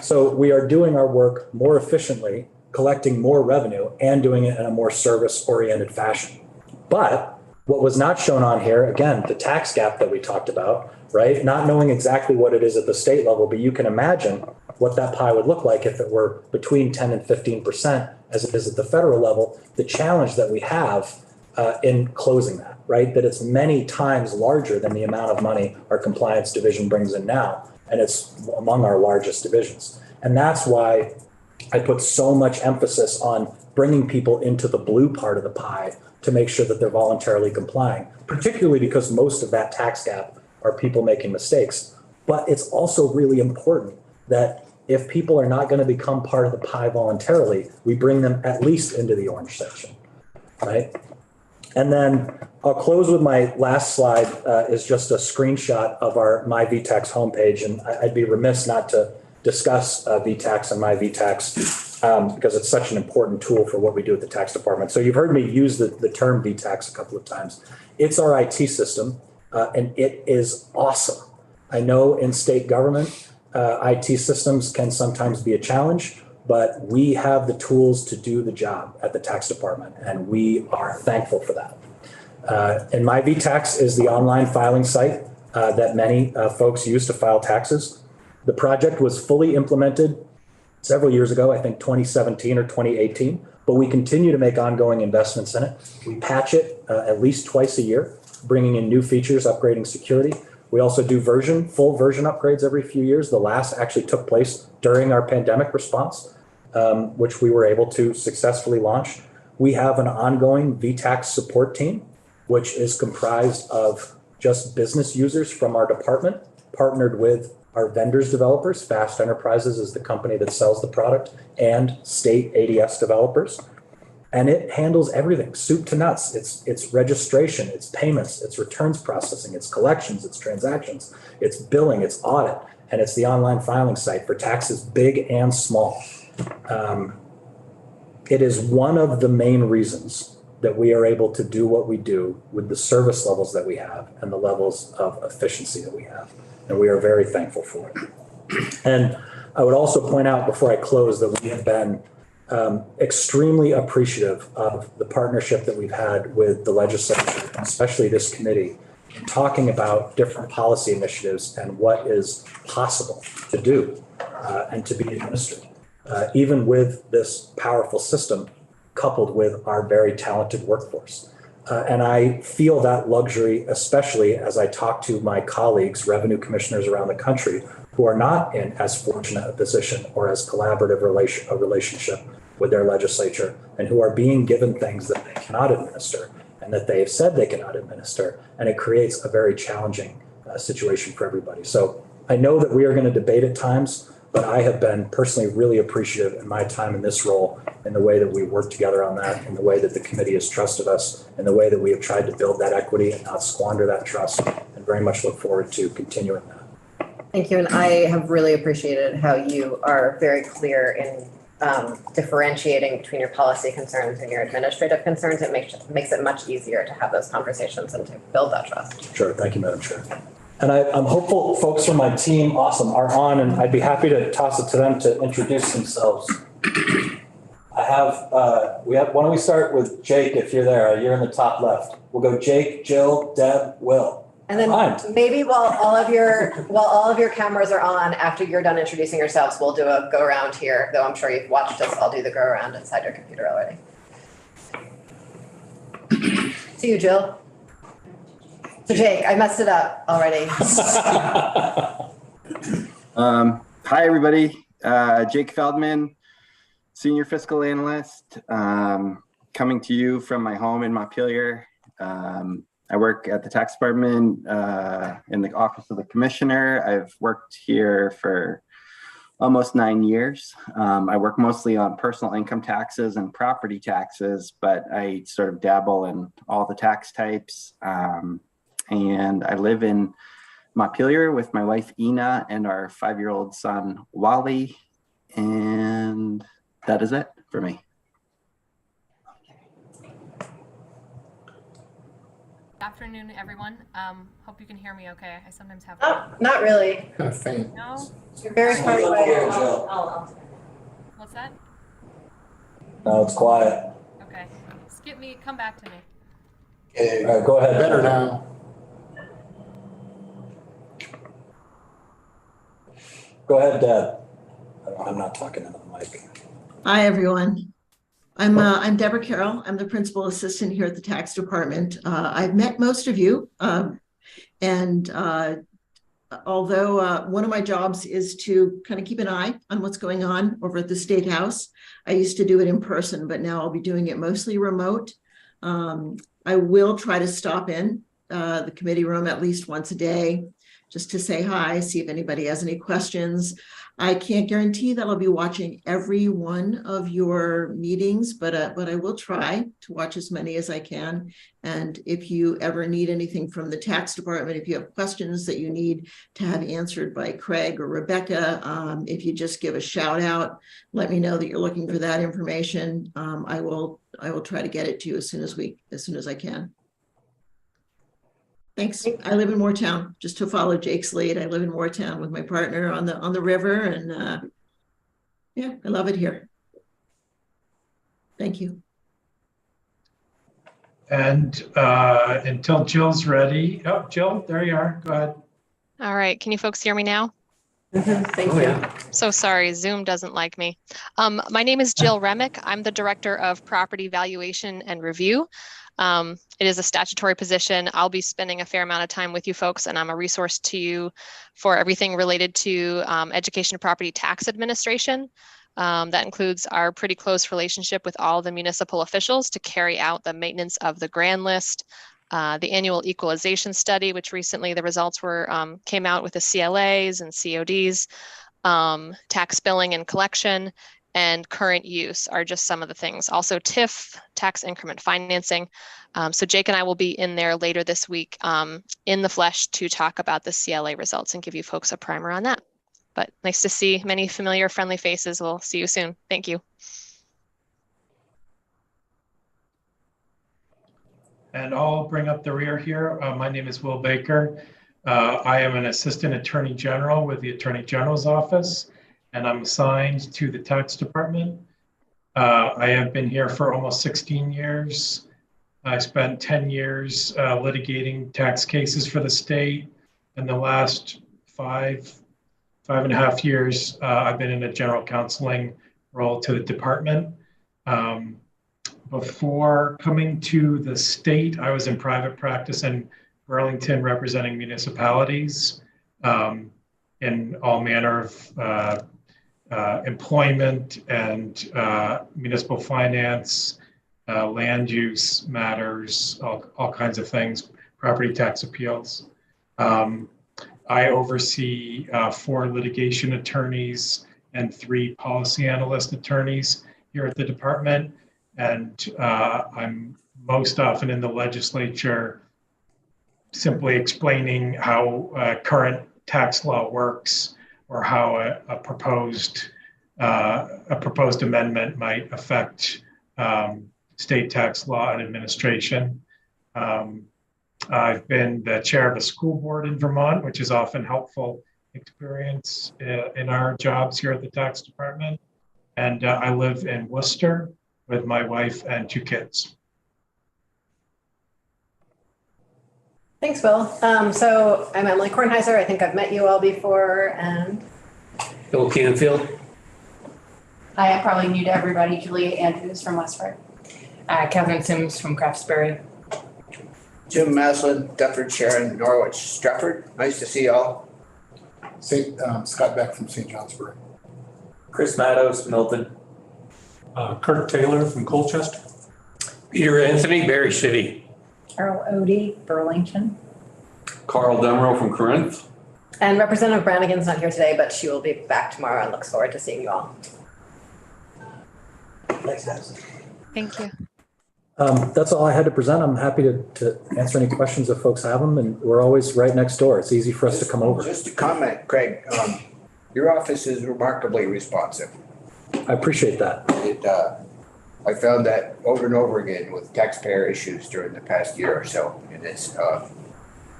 So we are doing our work more efficiently, collecting more revenue, and doing it in a more service-oriented fashion. But what was not shown on here, again, the tax gap that we talked about, right? Not knowing exactly what it is at the state level, but you can imagine what that pie would look like if it were between 10 and 15% as it is at the federal level. The challenge that we have in closing that, right? That it's many times larger than the amount of money our compliance division brings in now. And it's among our largest divisions. And that's why I put so much emphasis on bringing people into the blue part of the pie to make sure that they're voluntarily complying, particularly because most of that tax gap are people making mistakes. But it's also really important that if people are not going to become part of the pie voluntarily, we bring them at least into the orange section, right? And then I'll close with my last slide is just a screenshot of our MyVTax homepage. And I'd be remiss not to discuss VTax and MyVTax because it's such an important tool for what we do at the tax department. So you've heard me use the term VTax a couple of times. It's our IT system and it is awesome. I know in state government, IT systems can sometimes be a challenge, but we have the tools to do the job at the tax department, and we are thankful for that. And MyVTax is the online filing site that many folks use to file taxes. The project was fully implemented several years ago, I think 2017 or 2018, but we continue to make ongoing investments in it. We patch it at least twice a year, bringing in new features, upgrading security. We also do full version upgrades every few years. The last actually took place during our pandemic response, which we were able to successfully launch. We have an ongoing VTax support team, which is comprised of just business users from our department, partnered with our vendors developers. Fast Enterprises is the company that sells the product, and state ADS developers. And it handles everything, soup to nuts. It's registration, it's payments, it's returns processing, it's collections, it's transactions, it's billing, it's audit, and it's the online filing site for taxes big and small. It is one of the main reasons that we are able to do what we do with the service levels that we have and the levels of efficiency that we have. And we are very thankful for it. And I would also point out before I close that we have been extremely appreciative of the partnership that we've had with the legislature, especially this committee, in talking about different policy initiatives and what is possible to do and to be administered, even with this powerful system coupled with our very talented workforce. And I feel that luxury, especially as I talk to my colleagues, revenue commissioners around the country, who are not in as fortunate a position or as collaborative a relationship with their legislature, and who are being given things that they cannot administer and that they have said they cannot administer. And it creates a very challenging situation for everybody. So I know that we are going to debate at times, but I have been personally really appreciative in my time in this role, in the way that we work together on that, in the way that the committee has trusted us, in the way that we have tried to build that equity and not squander that trust, and very much look forward to continuing that. Thank you. And I have really appreciated how you are very clear in differentiating between your policy concerns and your administrative concerns. It makes it much easier to have those conversations and to build that trust. Sure. Thank you, Madam Chair. And I'm hopeful folks from my team, are on, and I'd be happy to toss it to them to introduce themselves. Why don't we start with Jake, if you're there, you're in the top left. We'll go Jake, Jill, Deb, Will. And then maybe while all of your cameras are on, after you're done introducing yourselves, we'll do a go around here, though I'm sure you've watched us all do the go around inside your computer already. See you, Jill. So Jake, I messed it up already. Hi, everybody. Jake Feldman, Senior Fiscal Analyst, coming to you from my home in Montpelier. I work at the tax department in the office of the commissioner. I've worked here for almost 9 years. I work mostly on personal income taxes and property taxes, but I sort of dabble in all the tax types. And I live in Montpelier with my wife, Ina, and our 5-year-old son, Wally. And that is it for me. Good afternoon, everyone. Hope you can hear me okay. I sometimes have. Oh, not really. Kind of faint. No? You're very far away. What's that? No, it's quiet. Okay. Skip me, come back to me. Okay. All right, go ahead. Better now. Go ahead, Deb. I'm not talking into the mic. Hi, everyone. I'm Deborah Carroll. I'm the principal assistant here at the tax department. I've met most of you. Although one of my jobs is to kind of keep an eye on what's going on over at the State House, I used to do it in person, but now I'll be doing it mostly remote. I will try to stop in the committee room at least once a day, just to say hi, see if anybody has any questions. I can't guarantee that I'll be watching every one of your meetings, but I will try to watch as many as I can. And if you ever need anything from the tax department, if you have questions that you need to have answered by Craig or Rebecca, if you just give a shout out, let me know that you're looking for that information. I will try to get it to you as soon as I can. Thanks. I live in Moortown, just to follow Jake's lead. I live in Moortown with my partner on the river, and yeah, I love it here. Thank you. And until Jill's ready. Oh, Jill, there you are. Go ahead. All right. Can you folks hear me now? Thank you. So sorry, Zoom doesn't like me. My name is Jill Remick. I'm the Director of Property Valuation and Review. It is a statutory position. I'll be spending a fair amount of time with you folks, and I'm a resource to you for everything related to education and property tax administration. That includes our pretty close relationship with all the municipal officials to carry out the maintenance of the grand list, the annual equalization study, which recently the results were came out with the CLAs and CODs, tax billing and collection, and current use are just some of the things. Also TIF, tax increment financing. So Jake and I will be in there later this week in the flesh to talk about the CLA results and give you folks a primer on that. But nice to see many familiar, friendly faces. We'll see you soon. Thank you. And I'll bring up the rear here. My name is Will Baker. I am an Assistant Attorney General with the Attorney General's Office, and I'm assigned to the Tax Department. I have been here for almost 16 years. I spent 10 years litigating tax cases for the state. And the last five and a half years, I've been in a general counseling role to the department. Before coming to the state, I was in private practice in Burlington representing municipalities in all manner of employment and municipal finance, land use matters, all kinds of things, property tax appeals. I oversee 4 litigation attorneys and 3 policy analyst attorneys here at the department. And I'm most often in the legislature simply explaining how current tax law works or how a proposed amendment might affect state tax law and administration. I've been the chair of a school board in Vermont, which is often helpful experience in our jobs here at the tax department. And I live in Worcester with my wife and 2 kids. Thanks, Will. So I'm Emily Kornheiser. I think I've met you all before. And Bill Canfield. Hi, I'm probably new to everybody. Julia Andrews from Westford. Catherine Sims from Craftsbury. Jim Maslin, Deptford, Sharon, Norwich, Stratford. Nice to see y'all. Scott Beck from St. Johnsbury. Chris Mattos, Milton. Kirk Taylor from Colchester. Peter Anthony, Berry City. Earl Odie, Burlington. Carl Demrow from Corinth. And Representative Brannigan's not here today, but she will be back tomorrow and looks forward to seeing you all. Thanks, guys. Thank you. That's all I had to present. I'm happy to answer any questions if folks have them, and we're always right next door. It's easy for us to come over. Just a comment, Craig. Your office is remarkably responsive. I appreciate that. I found that over and over again with taxpayer issues during the past year or so, and it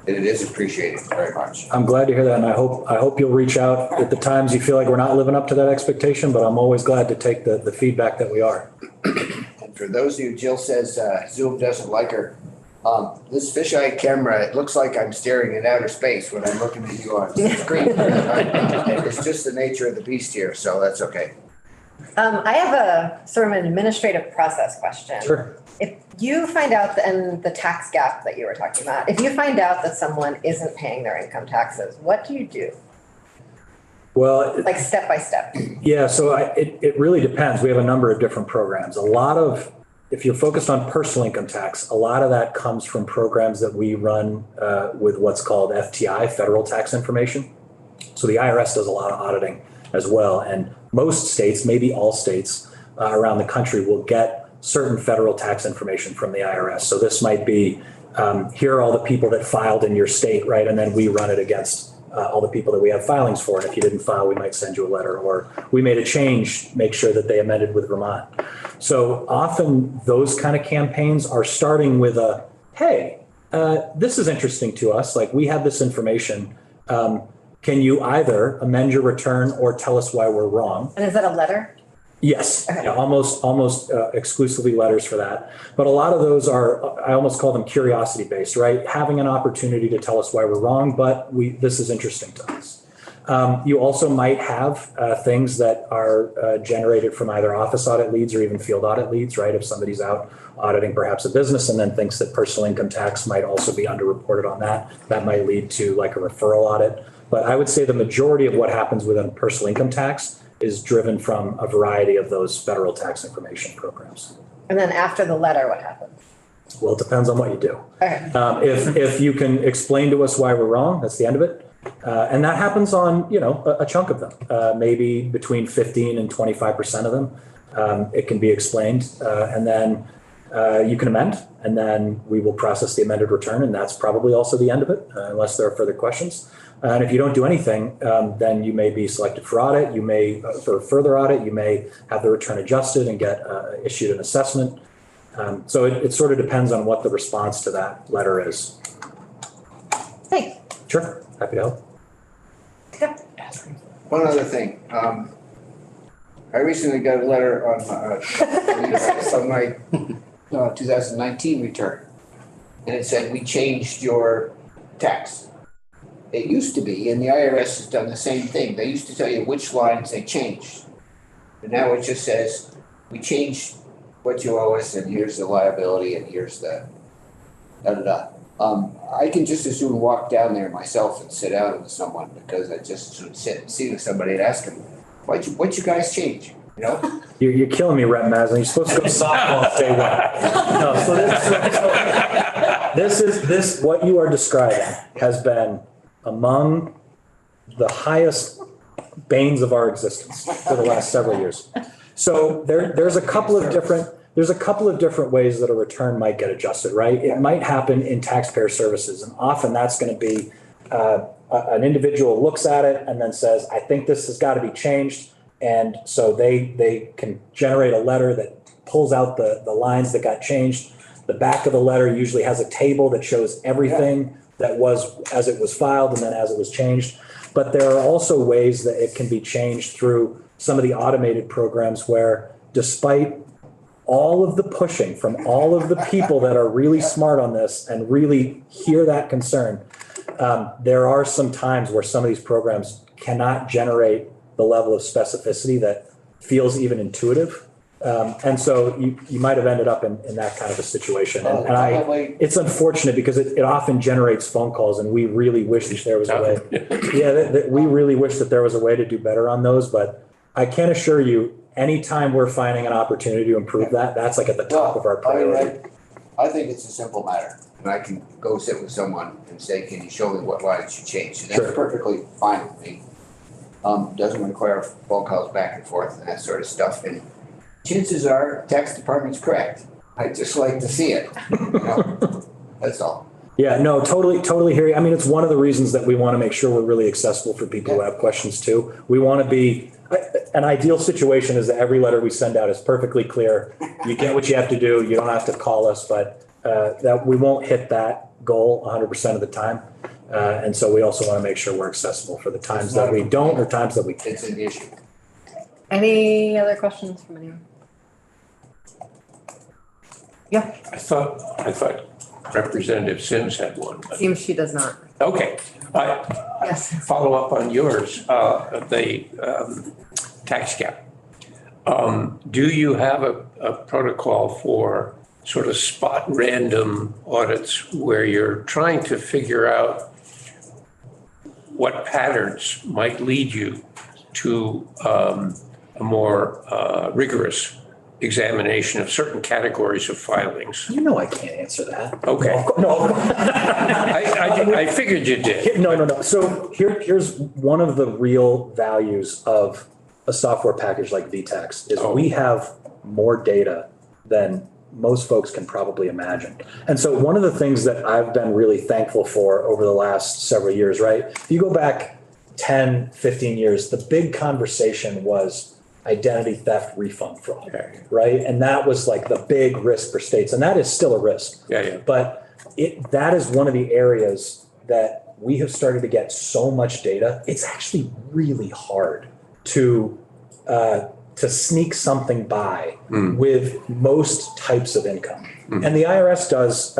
is appreciated very much. I'm glad to hear that, and I hope you'll reach out at the times you feel like we're not living up to that expectation, but I'm always glad to take the feedback that we are. And for those of you, Jill says Zoom doesn't like her. This fisheye camera, it looks like I'm staring at outer space when I'm looking at you on the screen. It's just the nature of the beast here, so that's okay. I have a sort of an administrative process question. Sure. If you find out, and the tax gap that you were talking about, if you find out that someone isn't paying their income taxes, what do you do? Well, like step by step. Yeah, so it really depends. We have a number of different programs. If you're focused on personal income tax, a lot of that comes from programs that we run with what's called FTI, federal tax information. So the IRS does a lot of auditing as well. And most states, maybe all states around the country will get certain federal tax information from the IRS. So this might be, here are all the people that filed in your state, right? And then we run it against all the people that we have filings for. And if you didn't file, we might send you a letter, or we made a change, make sure that they amended with Vermont. So often those kind of campaigns are starting with hey, this is interesting to us. Like, we have this information. Can you either amend your return or tell us why we're wrong? And is that a letter? Yes, okay. Yeah, almost exclusively letters for that. But a lot of those are, I almost call them curiosity based, right? Having an opportunity to tell us why we're wrong, but this is interesting to us. You also might have things that are generated from either office audit leads or even field audit leads, right? If somebody's out auditing perhaps a business and then thinks that personal income tax might also be underreported on that, that might lead to like a referral audit. But I would say the majority of what happens within personal income tax is driven from a variety of those federal tax information programs. And then after the letter, what happens? Well, it depends on what you do. Okay. If you can explain to us why we're wrong, that's the end of it. And that happens on, a chunk of them, maybe between 15 and 25% of them. It can be explained, and then you can amend, and then we will process the amended return, and that's probably also the end of it, unless there are further questions. And if you don't do anything, then you may be selected for audit. You may, for further audit, you may have the return adjusted and get issued an assessment. So it sort of depends on what the response to that letter is. Thanks. Sure, happy to help. One other thing, I recently got a letter on my 2019 return, and it said, we changed your tax. It used to be, and the IRS has done the same thing. They used to tell you which lines they changed. But now it just says, we changed what you owe us, and here's the liability, and here's the da-da-da. I can just as soon walk down there myself and sit down with someone, because I just should sit and see with somebody and ask them, what'd you guys change? You know? You're killing me, Rep Maslin. You're supposed to go softball day one. No, so what you are describing has been among the highest banes of our existence for the last several years. So there's a couple of different ways that a return might get adjusted, right? It might happen in taxpayer services, and often that's going to be an individual looks at it and then says, I think this has got to be changed. And so they can generate a letter that pulls out the lines that got changed. The back of the letter usually has a table that shows everything that was as it was filed and then as it was changed. But there are also ways that it can be changed through some of the automated programs where, despite all of the pushing from all of the people that are really smart on this and really hear that concern, there are some times where some of these programs cannot generate the level of specificity that feels even intuitive. And so you might have ended up in that kind of a situation. And it's unfortunate because it often generates phone calls, and we really wish that there was a way. We really wish that there was a way to do better on those. But I can assure you, anytime we're finding an opportunity to improve that, that's like at the top of our priority. I think it's a simple matter, and I can go sit with someone and say, can you show me what lines you changed? And that's perfectly fine with me. Doesn't require phone calls back and forth and that sort of stuff. And chances are tax department's correct. I'd just like to see it. That's all. Yeah, no, totally hear you. I mean, it's one of the reasons that we want to make sure we're really accessible for people who have questions too. We want to be, an ideal situation is that every letter we send out is perfectly clear. You get what you have to do. You don't have to call us, but that we won't hit that goal 100% of the time. And so we also want to make sure we're accessible for the times that we don't or times that we can. It's an issue. Any other questions from anyone? Yeah. I thought Representative Sims had one. Seems she does not. Okay. Yes. Follow up on yours, the tax cap. Do you have a protocol for sort of spot random audits where you're trying to figure out what patterns might lead you to a more rigorous examination of certain categories of filings? You know I can't answer that. Okay. No. I figured you did. No. So here's one of the real values of a software package like VTax is we have more data than most folks can probably imagine. And so one of the things that I've been really thankful for over the last several years, right? If you go back 10, 15 years, the big conversation was identity theft, refund fraud, right? And that was like the big risk for states. And that is still a risk. Yeah. But that is one of the areas that we have started to get so much data. It's actually really hard to sneak something by with most types of income. And the IRS does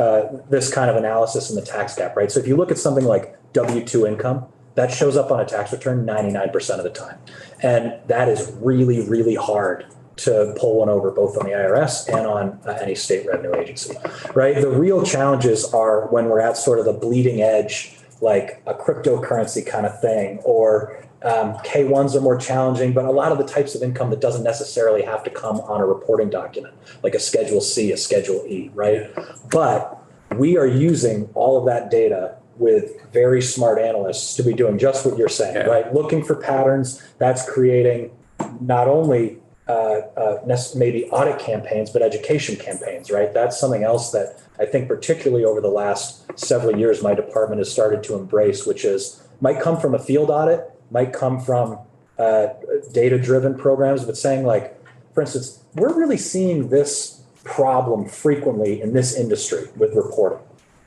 this kind of analysis in the tax gap, right? So if you look at something like W-2 income, that shows up on a tax return 99% of the time. And that is really, really hard to pull one over both on the IRS and on any state revenue agency, right? The real challenges are when we're at sort of the bleeding edge, like a cryptocurrency kind of thing, or K1s are more challenging, but a lot of the types of income that doesn't necessarily have to come on a reporting document, like a Schedule C, a Schedule E, right? But we are using all of that data with very smart analysts to be doing just what you're saying, right? Looking for patterns. That's creating not only maybe audit campaigns, but education campaigns, right? That's something else that I think particularly over the last several years, my department has started to embrace, which is might come from a field audit, might come from data-driven programs, but saying like, for instance, we're really seeing this problem frequently in this industry with reporting.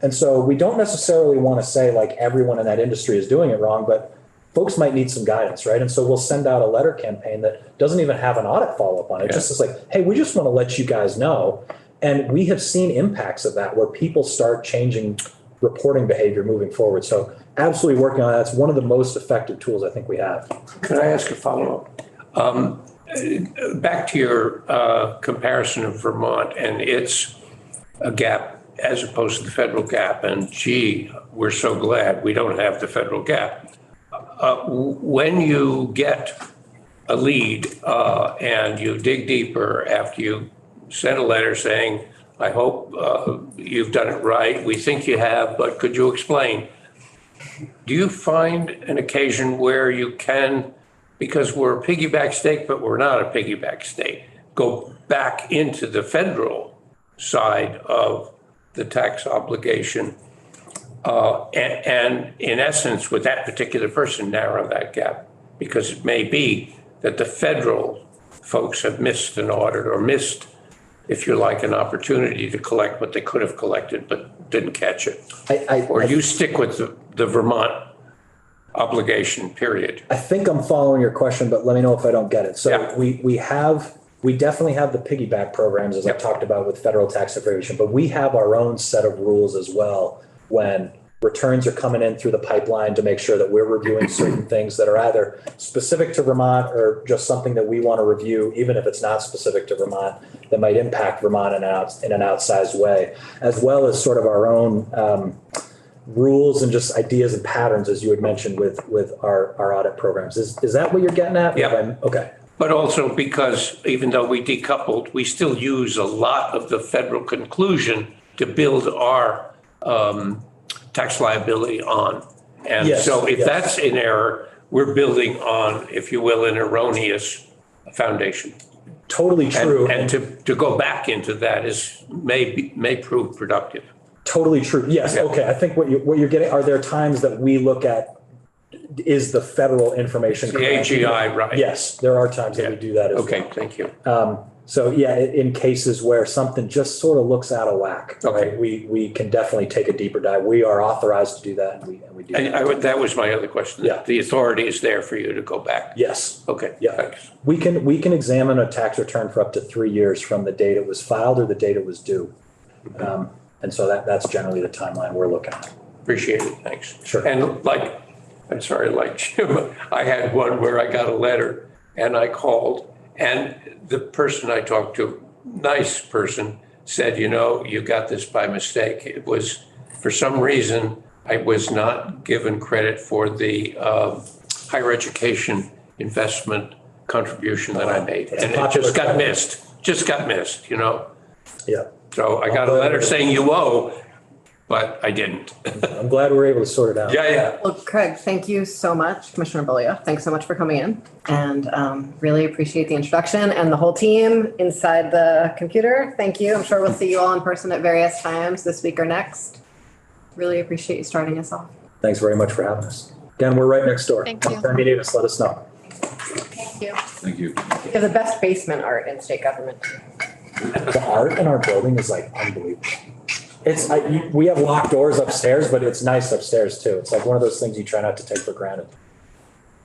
And so we don't necessarily want to say like everyone in that industry is doing it wrong, but folks might need some guidance, right? And so we'll send out a letter campaign that doesn't even have an audit follow-up on it. Just is like, hey, we just want to let you guys know. And we have seen impacts of that where people start changing reporting behavior moving forward. So absolutely working on that. It's one of the most effective tools I think we have. Can I ask a follow-up? Back to your comparison of Vermont and its a gap as opposed to the federal gap. And gee, we're so glad we don't have the federal gap. When you get a lead and you dig deeper after you send a letter saying, I hope you've done it right. We think you have, but could you explain? Do you find an occasion where you can, because we're a piggyback state, but we're not a piggyback state, go back into the federal side of the tax obligation and in essence, with that particular person, narrow that gap? Because it may be that the federal folks have missed an audit or missed, if you like, an opportunity to collect what they could have collected but didn't catch it. Or you stick with the Vermont obligation, period. I think I'm following your question, but let me know if I don't get it. So we definitely have the piggyback programs, as I talked about with federal tax evasion, but we have our own set of rules as well when returns are coming in through the pipeline to make sure that we're reviewing certain things that are either specific to Vermont or just something that we want to review, even if it's not specific to Vermont, that might impact Vermont in an outsized way, as well as sort of our own rules and just ideas and patterns, as you had mentioned with our audit programs. Is that what you're getting at? Yeah. Okay. But also because even though we decoupled, we still use a lot of the federal conclusion to build our tax liability on. And so if that's in error, we're building on, if you will, an erroneous foundation. Totally true. And to go back into that may prove productive. Totally true. Yes. Okay. I think what you're getting, are there times that we look at, is the federal information the correct? AGI, right? Yes, there are times that we do that as well. Okay, thank you. So yeah, in cases where something just sort of looks out of whack, right, we can definitely take a deeper dive. We are authorized to do that, and we do that. That was my other question. Yeah. The authority is there for you to go back. Yes. Okay. Yeah. Thanks. We can examine a tax return for up to 3 years from the date it was filed or the date it was due. And so that's generally the timeline we're looking at. Appreciate it. Thanks. Sure. And like Jim, I had one where I got a letter and I called, and the person I talked to, nice person, said, you got this by mistake. It was, for some reason, I was not given credit for the higher education investment contribution that I made. And it just got missed, Yeah. So I got a letter saying you owe, but I didn't. I'm glad we're able to sort it out. Yeah. Well, Craig, thank you so much, Commissioner Bolio. Thanks so much for coming in, and really appreciate the introduction, and the whole team inside the computer. Thank you. I'm sure we'll see you all in person at various times this week or next. Really appreciate you starting us off. Thanks very much for having us. Again, we're right next door. Thank you. Anytime you need us, let us know. Thank you. Thank you. We have the best basement art in state government. The art in our building is like unbelievable. We have locked doors upstairs, but it's nice upstairs too. It's like one of those things you try not to take for granted.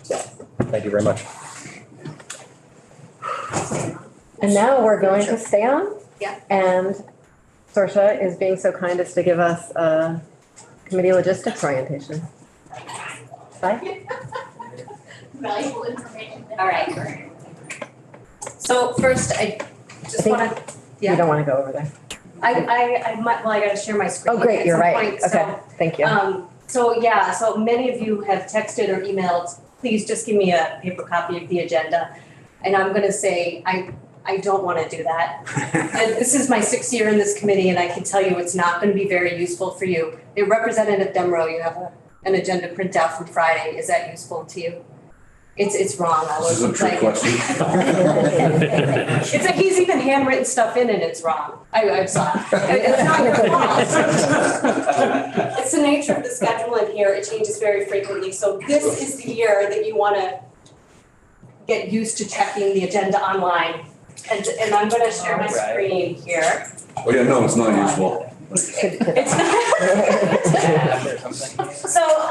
So, thank you very much. And now we're going to stay on. Yeah. And Saoirse is being so kind as to give us a committee logistics orientation. Bye. Valuable information. All right. So first, I just want to, You don't want to go over there. I might, well, I got to share my screen. Oh, great, at you're some right. point, so, Okay, thank you. So many of you have texted or emailed, please just give me a paper copy of the agenda. And I'm going to say, I don't want to do that. And this is my 6th year in this committee, and I can tell you it's not going to be very useful for you. Representative Demrow, you have an agenda printout from Friday. Is that useful to you? It's wrong. This is a trick question. It's like he's even handwritten stuff in and it's wrong. I'm sorry. It's not your fault. It's the nature of the schedule in here. It changes very frequently. So this is the year that you want to get used to checking the agenda online. And I'm going to share my screen here. Oh, yeah, no, it's not useful. It's so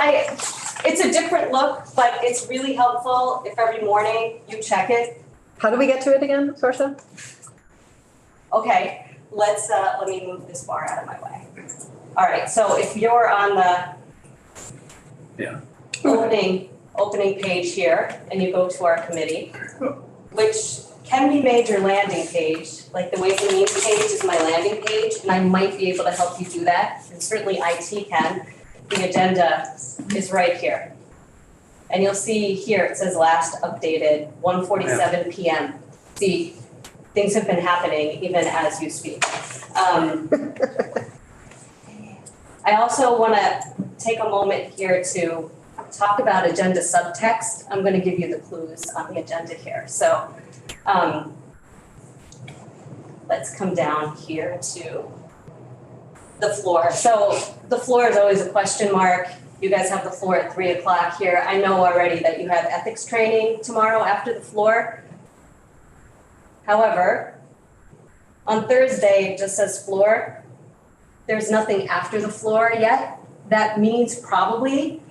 it's a different look, but it's really helpful if every morning you check it. How do we get to it again, Saoirse? Okay, let me move this bar out of my way. All right, so if you're on the opening page here and you go to our committee, which can be made your landing page, like the Ways and Means page is my landing page, and I might be able to help you do that, and certainly IT can. The agenda is right here. And you'll see here, it says last updated 1:47 PM. See, things have been happening even as you speak. I also want to take a moment here to talk about agenda subtext. I'm going to give you the clues on the agenda here. So let's come down here to the floor. So the floor is always a question mark. You guys have the floor at 3 o'clock here. I know already that you have ethics training tomorrow after the floor. However, on Thursday, it just says floor. There's nothing after the floor yet. That means probably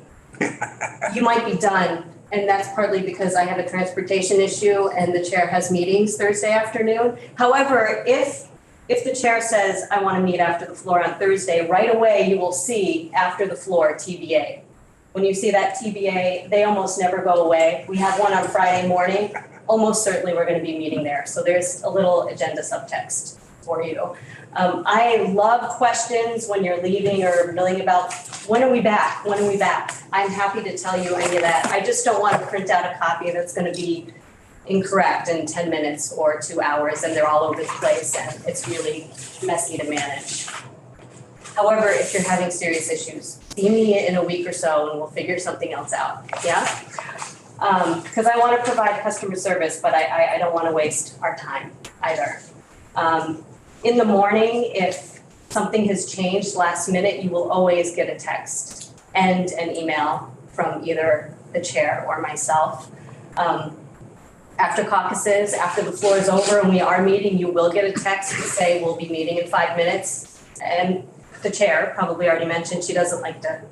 you might be done. And that's partly because I have a transportation issue and the chair has meetings Thursday afternoon. However, if the chair says, I want to meet after the floor on Thursday, right away you will see after the floor TBA. When you see that TBA, they almost never go away. We have one on Friday morning. Almost certainly we're going to be meeting there. So there's a little agenda subtext for you. I love questions when you're leaving or milling about, when are we back? When are we back? I'm happy to tell you any of that. I just don't want to print out a copy that's going to be incorrect in 10 minutes or 2 hours and they're all over the place and it's really messy to manage. However, if you're having serious issues, see me in a week or so and we'll figure something else out, yeah? Because I want to provide customer service, but I don't want to waste our time either. In the morning, if something has changed last minute, you will always get a text and an email from either the chair or myself. After caucuses, after the floor is over and we are meeting, you will get a text to say we'll be meeting in 5 minutes. And the chair probably already mentioned she doesn't like to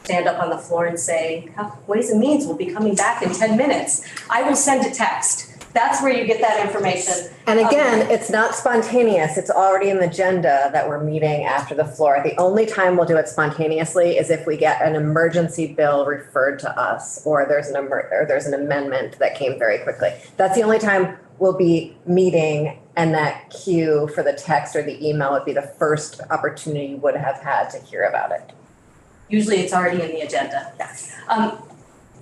stand up on the floor and say, Ways and Means will be coming back in 10 minutes. I will send a text. That's where you get that information. And again, it's not spontaneous. It's already in the agenda that we're meeting after the floor. The only time we'll do it spontaneously is if we get an emergency bill referred to us or there's an amendment that came very quickly. That's the only time we'll be meeting, and that cue for the text or the email would be the first opportunity you would have had to hear about it. Usually it's already in the agenda.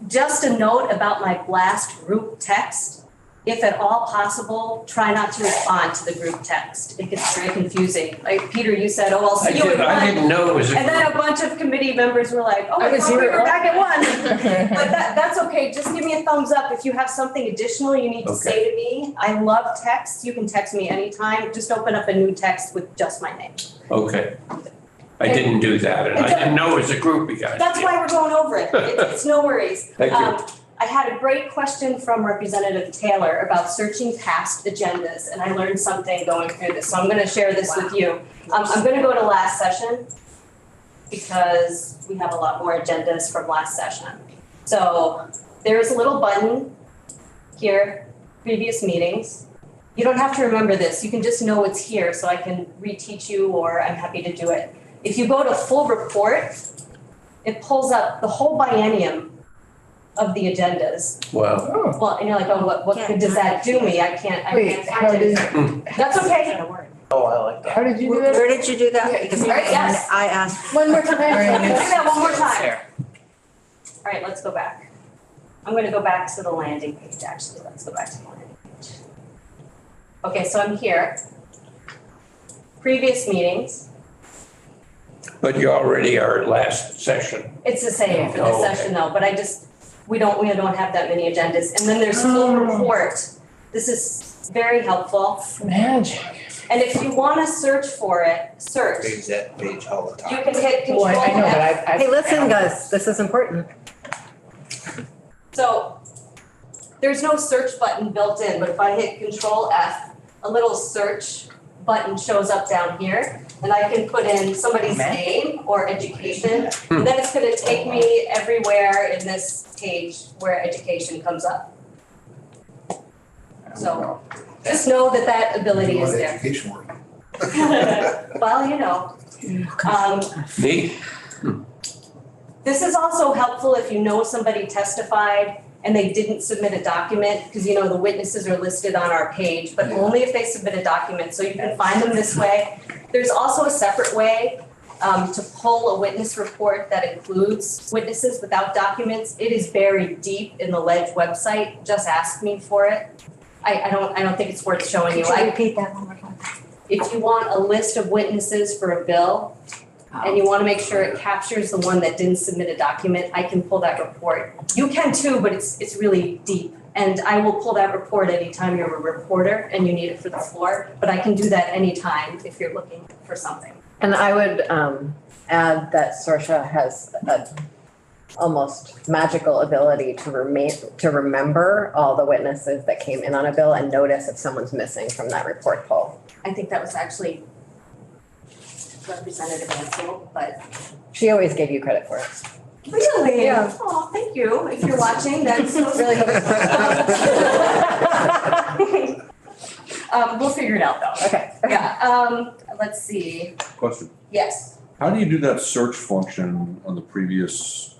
Just a note about my blast group text. If at all possible, try not to respond to the group text. It gets very confusing. Like Peter, you said, oh, I'll see you at 1. I didn't know it was a And then a bunch of committee members were like, oh, I thought we were back at 1. But that's okay. Just give me a thumbs up if you have something additional you need to say to me. I love text. You can text me anytime. Just open up a new text with just my name. Okay. I didn't do that, and I didn't know it was a group you guys. That's why we're going over it. It's no worries. Thank you. I had a great question from Representative Taylor about searching past agendas, and I learned something going through this. So I'm going to share this with you. I'm going to go to last session because we have a lot more agendas from last session. So there's a little button here, previous meetings. You don't have to remember this. You can just know it's here so I can reteach you, or I'm happy to do it. If you go to full report, it pulls up the whole biennium of the agendas. Wow. Well, and you're like, oh, what good does that do me? I can't Wait, how find did- it. That's okay. Oh, I like that. How did you do that? Where did you do that? Because Yes. I asked. One more time. Let's do that one more time. All right, let's go back. I'm gonna go back to the landing page, actually. Let's go back to the landing page. Okay, so I'm here. Previous meetings. But you already are at last session. It's the same for this Oh, okay. session though, but we don't have that many agendas. And then there's full report. This is very helpful. Magic. And if you wanna search for it, search. Page that page all the time. You can hit Control Well, I know, but F. I've. Hey, listen, guys, this is important. So there's no search button built in, but if I hit Control F, a little search button shows up down here. And I can put in somebody's name or education, and then it's gonna take me everywhere in this page where education comes up. So just know that ability is there. Education work. Well, you know. Neat. This is also helpful if you know somebody testified and they didn't submit a document, because you know the witnesses are listed on our page, but only if they submit a document, so you can find them this way. There's also a separate way to pull a witness report that includes witnesses without documents. It is buried deep in the Ledge website. Just ask me for it. I don't think it's worth showing you. Could you repeat that one more time? If you want a list of witnesses for a bill, and you wanna make sure it captures the one that didn't submit a document, I can pull that report. You can too, but it's really deep. And I will pull that report anytime you're a reporter and you need it for the floor, but I can do that anytime if you're looking for something. And I would add that Sorsha has a almost magical ability to remember all the witnesses that came in on a bill and notice if someone's missing from that report poll. I think that was actually Representative Ansel, but She always gave you credit for it. really? Yeah. Oh, thank you. If you're watching, that's so Really We'll figure it out though. Okay. Yeah, let's see. Question, Yes, how do you do that search function on the previous?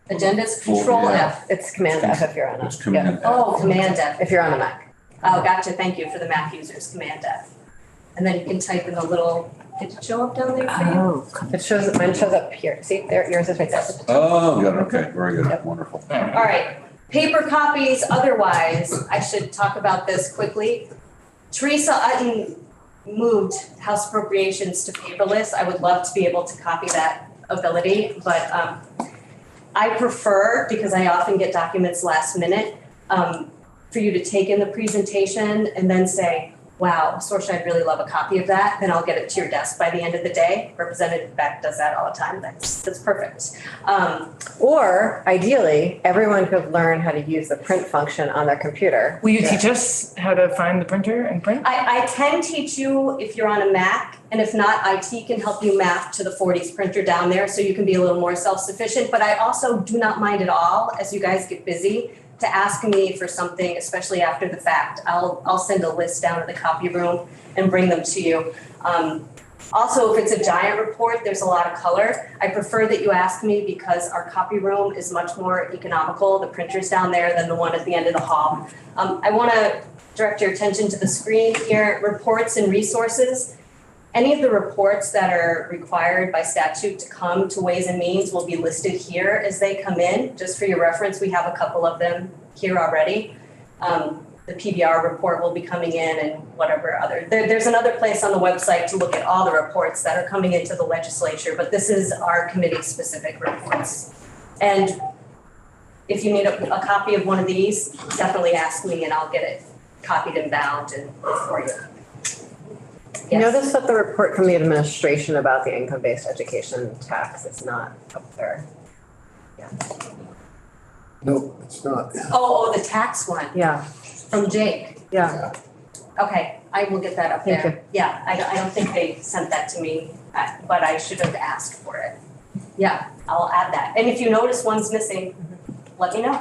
agendas, Well, Control yeah. F. It's Command F if you're on a. It's Command F. Oh, Command F. If you're on a Mac. Oh, gotcha, thank you for the Mac users, Command F. And then you can type in the little, did it show up down there for you? Oh, it shows, mine shows up here. See, there, yours is right there. Oh, good, okay, very good, wonderful. All right, paper copies, otherwise, I should talk about this quickly. Teresa Utton moved House appropriations to paperless. I would love to be able to copy that ability, but I prefer, because I often get documents last minute, for you to take in the presentation and then say, wow, Sorsha, I'd really love a copy of that, then I'll get it to your desk by the end of the day. Representative Beck does that all the time, that's perfect. Or ideally, everyone could learn how to use the print function on their computer. Will you teach us how to find the printer and print? I can teach you if you're on a Mac, and if not, IT can help you map to the 40s printer down there so you can be a little more self-sufficient. But I also do not mind at all, as you guys get busy, to ask me for something, especially after the fact. I'll send a list down to the copy room and bring them to you. Also, if it's a giant report, there's a lot of color. I prefer that you ask me because our copy room is much more economical. The printer's down there than the one at the end of the hall. I want to direct your attention to the screen here, reports and resources. Any of the reports that are required by statute to come to Ways and Means will be listed here as they come in. Just for your reference, we have a couple of them here already. The PBR report will be coming in and whatever other. There's another place on the website to look at all the reports that are coming into the legislature, but this is our committee-specific reports. And if you need a copy of one of these, definitely ask me and I'll get it copied and bound and for you. You notice that the report from the administration about the income-based education tax is not up there. No, it's not. Oh, the tax one. Yeah. From Jake. Yeah. Okay, I will get that up Thank there. Yeah, I don't think they sent that to me, but I should have asked for it. Yeah, I'll add that. And if you notice one's missing, let me know.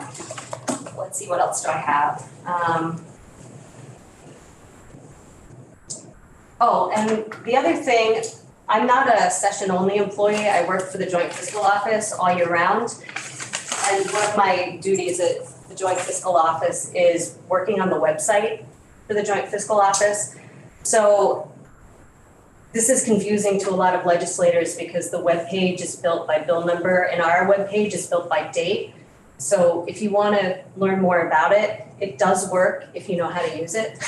Let's see, what else do I have? Oh, and the other thing, I'm not a session-only employee. I work for the Joint Fiscal Office all year round. And one of my duties at the Joint Fiscal Office is working on the website for the Joint Fiscal Office. So this is confusing to a lot of legislators because the webpage is built by bill number and our webpage is built by date. So if you want to learn more about it, it does work if you know how to use it.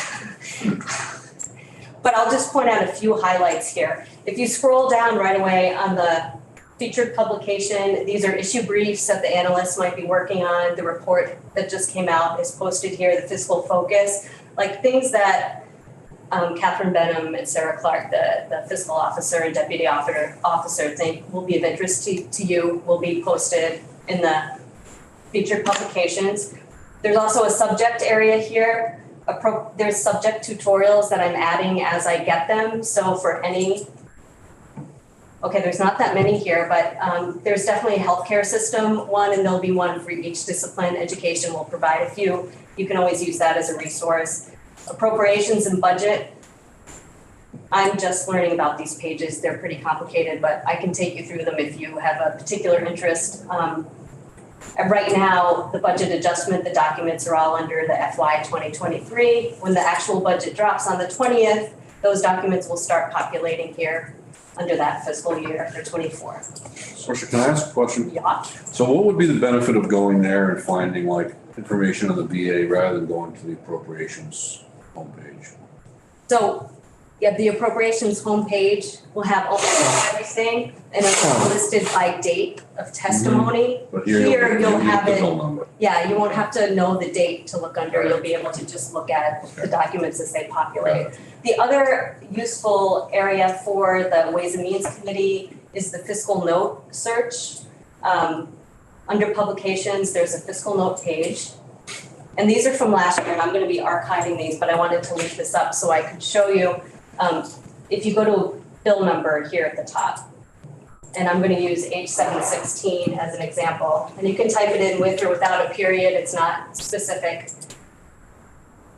But I'll just point out a few highlights here. If you scroll down right away on the featured publication, these are issue briefs that the analysts might be working on. The report that just came out is posted here, the fiscal focus, like things that Catherine Benham and Sarah Clark, the fiscal officer and deputy officer think will be of interest to you, will be posted in the featured publications. There's also a subject area here. There's subject tutorials that I'm adding as I get them. So for any, okay, there's not that many here, but there's definitely a healthcare system one, and there'll be one for each discipline. Education will provide a few. You can always use that as a resource. Appropriations and budget. I'm just learning about these pages. They're pretty complicated, but I can take you through them if you have a particular interest. Right now, the budget adjustment, the documents are all under the FY 2023. When the actual budget drops on the 20th, those documents will start populating here under that fiscal year for 24. Saoirse, can I ask a question? Yeah. So what would be the benefit of going there and finding like information on the BA rather than going to the appropriations homepage? So, yeah, the appropriations homepage will have almost everything, and it's listed by date of testimony. But here you'll have the it. bill number. Yeah, you won't have to know the date to look under. You'll be able to just look at the documents as they populate. The other useful area for the Ways and Means Committee is the fiscal note search. Under publications, there's a fiscal note page. And these are from last year, and I'm going to be archiving these, but I wanted to link this up so I could show you. If you go to bill number here at the top, and I'm going to use H716 as an example, and you can type it in with or without a period, it's not specific.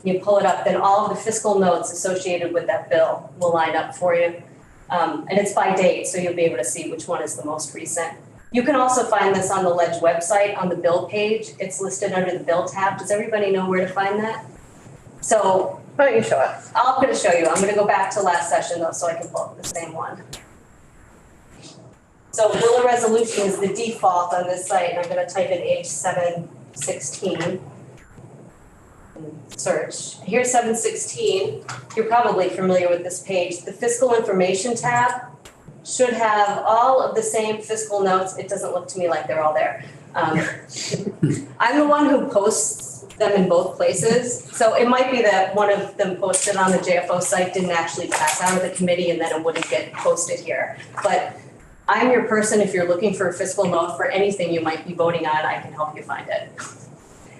You pull it up, then all of the fiscal notes associated with that bill will line up for you. And it's by date, so you'll be able to see which one is the most recent. You can also find this on the Ledge website on the bill page. It's listed under the bill tab. Does everybody know where to find that? So why don't you show us? I'm going to show you. I'm going to go back to last session though, so I can pull up the same one. So bill of resolution is the default on this site, and I'm going to type in H716. Search. Here's 716. You're probably familiar with this page. The fiscal information tab should have all of the same fiscal notes. It doesn't look to me like they're all there. I'm the one who posts them in both places. So it might be that one of them posted on the JFO site didn't actually pass out of the committee and then it wouldn't get posted here. But I'm your person if you're looking for a fiscal note for anything you might be voting on, I can help you find it.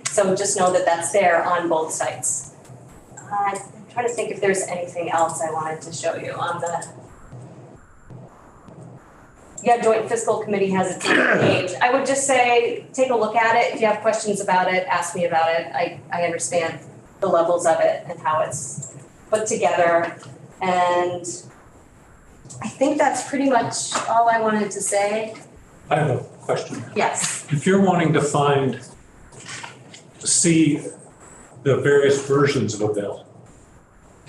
So just know that that's there on both sites. I'm trying to think if there's anything else I wanted to show you on the. Yeah, Joint Fiscal Committee has its own page. I would just say, take a look at it. If you have questions about it, ask me about it. I understand the levels of it and how it's put together. And I think that's pretty much all I wanted to say. I have a question. Yes. If you're wanting to see the various versions of a bill,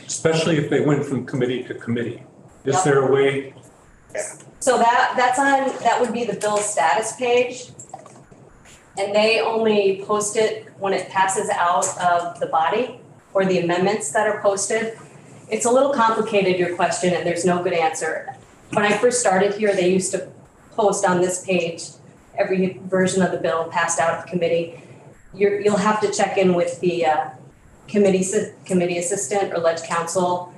especially if they went from committee to committee, is there a way? So that would be the bill status page. And they only post it when it passes out of the body or the amendments that are posted. It's a little complicated, your question, and there's no good answer. When I first started here, they used to post on this page every version of the bill passed out of committee. You'll have to check in with the committee assistant or ledge counsel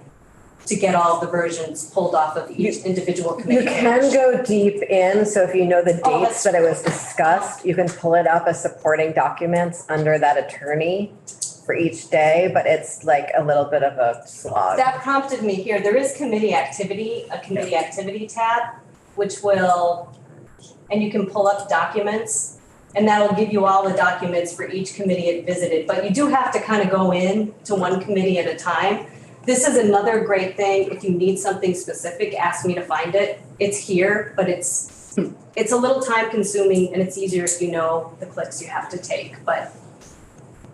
to get all of the versions pulled off of each individual committee. You can go deep in, so if you know the dates that it was discussed, you can pull it up as supporting documents under that attorney for each day, but it's like a little bit of a slog. That prompted me here. There is committee activity, a committee activity tab, which will, and you can pull up documents, and that'll give you all the documents for each committee it visited. But you do have to kind of go in to one committee at a time. This is another great thing. If you need something specific, ask me to find it. It's here, but it's It's a little time consuming and it's easier if you know the clicks you have to take, but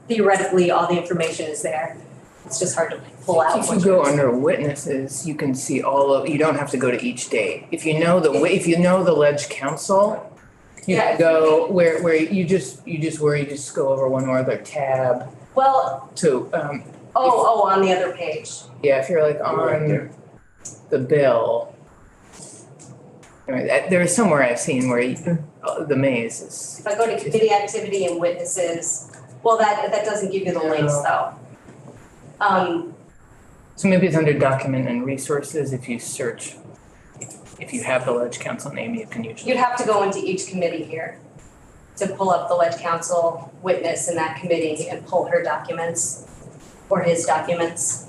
theoretically, all the information is there. It's just hard to pull out. If you go under witnesses, you can see you don't have to go to each date. If you know the ledge council, you Yeah, can go where you just go over one more other tab Well, to, on the other page. yeah, if you're like on the bill. Anyway, there's somewhere I've seen where the maze is. If I go to committee activity and witnesses, well, that doesn't give you the links though. So maybe it's under document and resources, if you search, if you have the ledge council name, you can usually. You'd have to go into each committee here to pull up the ledge council witness in that committee and pull her documents or his documents.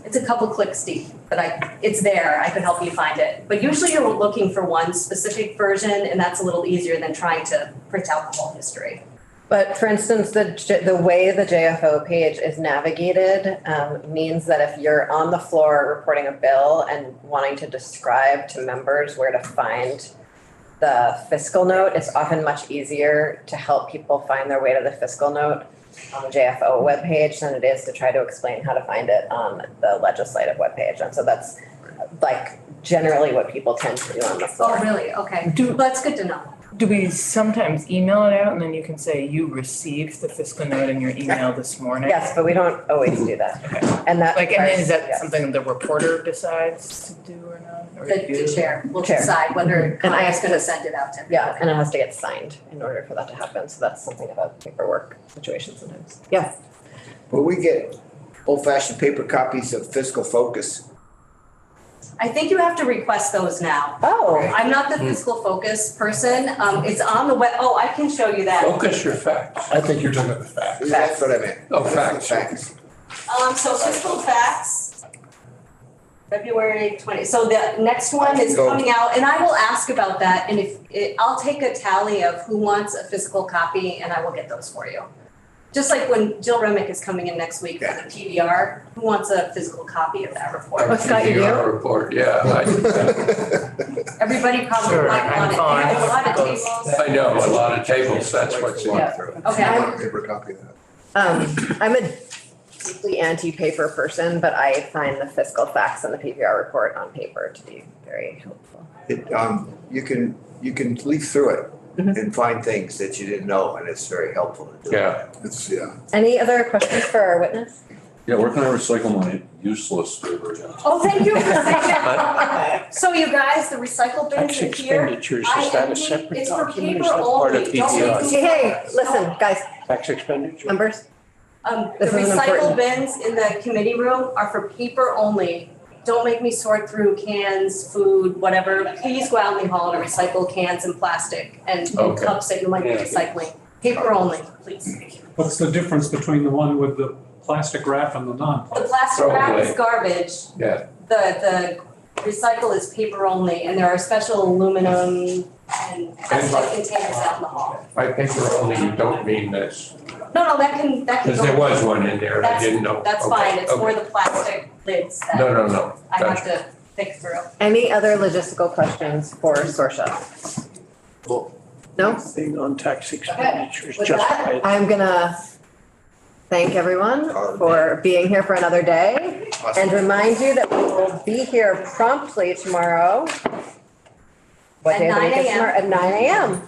It's a couple clicks deep, but it's there, I can help you find it. But usually you're looking for one specific version and that's a little easier than trying to print out the whole history. But for instance, the way the JFO page is navigated means that if you're on the floor reporting a bill and wanting to describe to members where to find the fiscal note, it's often much easier to help people find their way to the fiscal note on the JFO webpage than it is to try to explain how to find it on the legislative webpage. And so that's like generally what people tend to do on the floor. Oh, really? Okay. Well, that's good to know. Do we sometimes email it out and then you can say you received the fiscal note in your email this morning? Yes, but we don't always do that. Okay. And that. Like, and then is that yeah. something the reporter decides to do or not? Or The you? chair will Chair. decide whether And I Congress have is gonna send it out to everybody. Yeah, and it has to get signed in order for that to happen. So that's something about paperwork situation sometimes. Yeah. Will we get old-fashioned paper copies of Fiscal Focus? I think you have to request those now. Oh. I'm not the fiscal focus person. It's on the web. Oh, I can show you that. Focus your facts. I think you're talking about the facts. That's what I meant. Oh, facts. Facts. So fiscal facts, February 20. So the next one is Go. coming out and I will ask about that. And I'll take a tally of who wants a physical copy and I will get those for you. Just like when Jill Remick is coming in next week for the PBR, who wants a physical copy of that report? What's got you do? PBR report, yeah. Everybody probably Sure, might want it. I'm They have a lot of fine. tables. I know, a lot of tables, that's what's in Yeah. it. Okay. I want a paper copy of that. I'm a deeply anti-paper person, but I find the fiscal facts and the PPR report on paper to be very helpful. You can leaf through it and find things that you didn't know, and it's very helpful to do. Yeah. It's, yeah. Any other questions for our witness? Yeah, where can I recycle my useless paper? Oh, thank you for saying that. So you guys, the recycle bins Tax are here. expenditures, I is that a empty- separate it's for document or paper is that part of only. Don't PPR? make me- Hey, listen, guys, Tax expenditure? members, The This is recycle important. bins in the committee room are for paper only. Don't make me sort through cans, food, whatever. Please go out in the hall to recycle cans and plastic and Okay. cups that you might be Yeah. recycling. Paper only, please. What's the difference between the one with the plastic wrap and the non? The plastic wrap is Probably. garbage. Yeah. The recycle is paper only, and there are special aluminum and plastic containers out in the hall. By paper only, you don't mean this. No, that can go. Because there was one in there and I That's- didn't know. That's Okay, fine, it's for okay. the plastic lids No, that no. I have Gotcha. to pick through. any other logistical questions for Sorcia? No? Thing on tax expenditures, With just that, I'm gonna thank everyone for being here for another day and remind you that we will be here promptly tomorrow. What At day of the week 9 is a.m. tomorrow? At 9 a.m.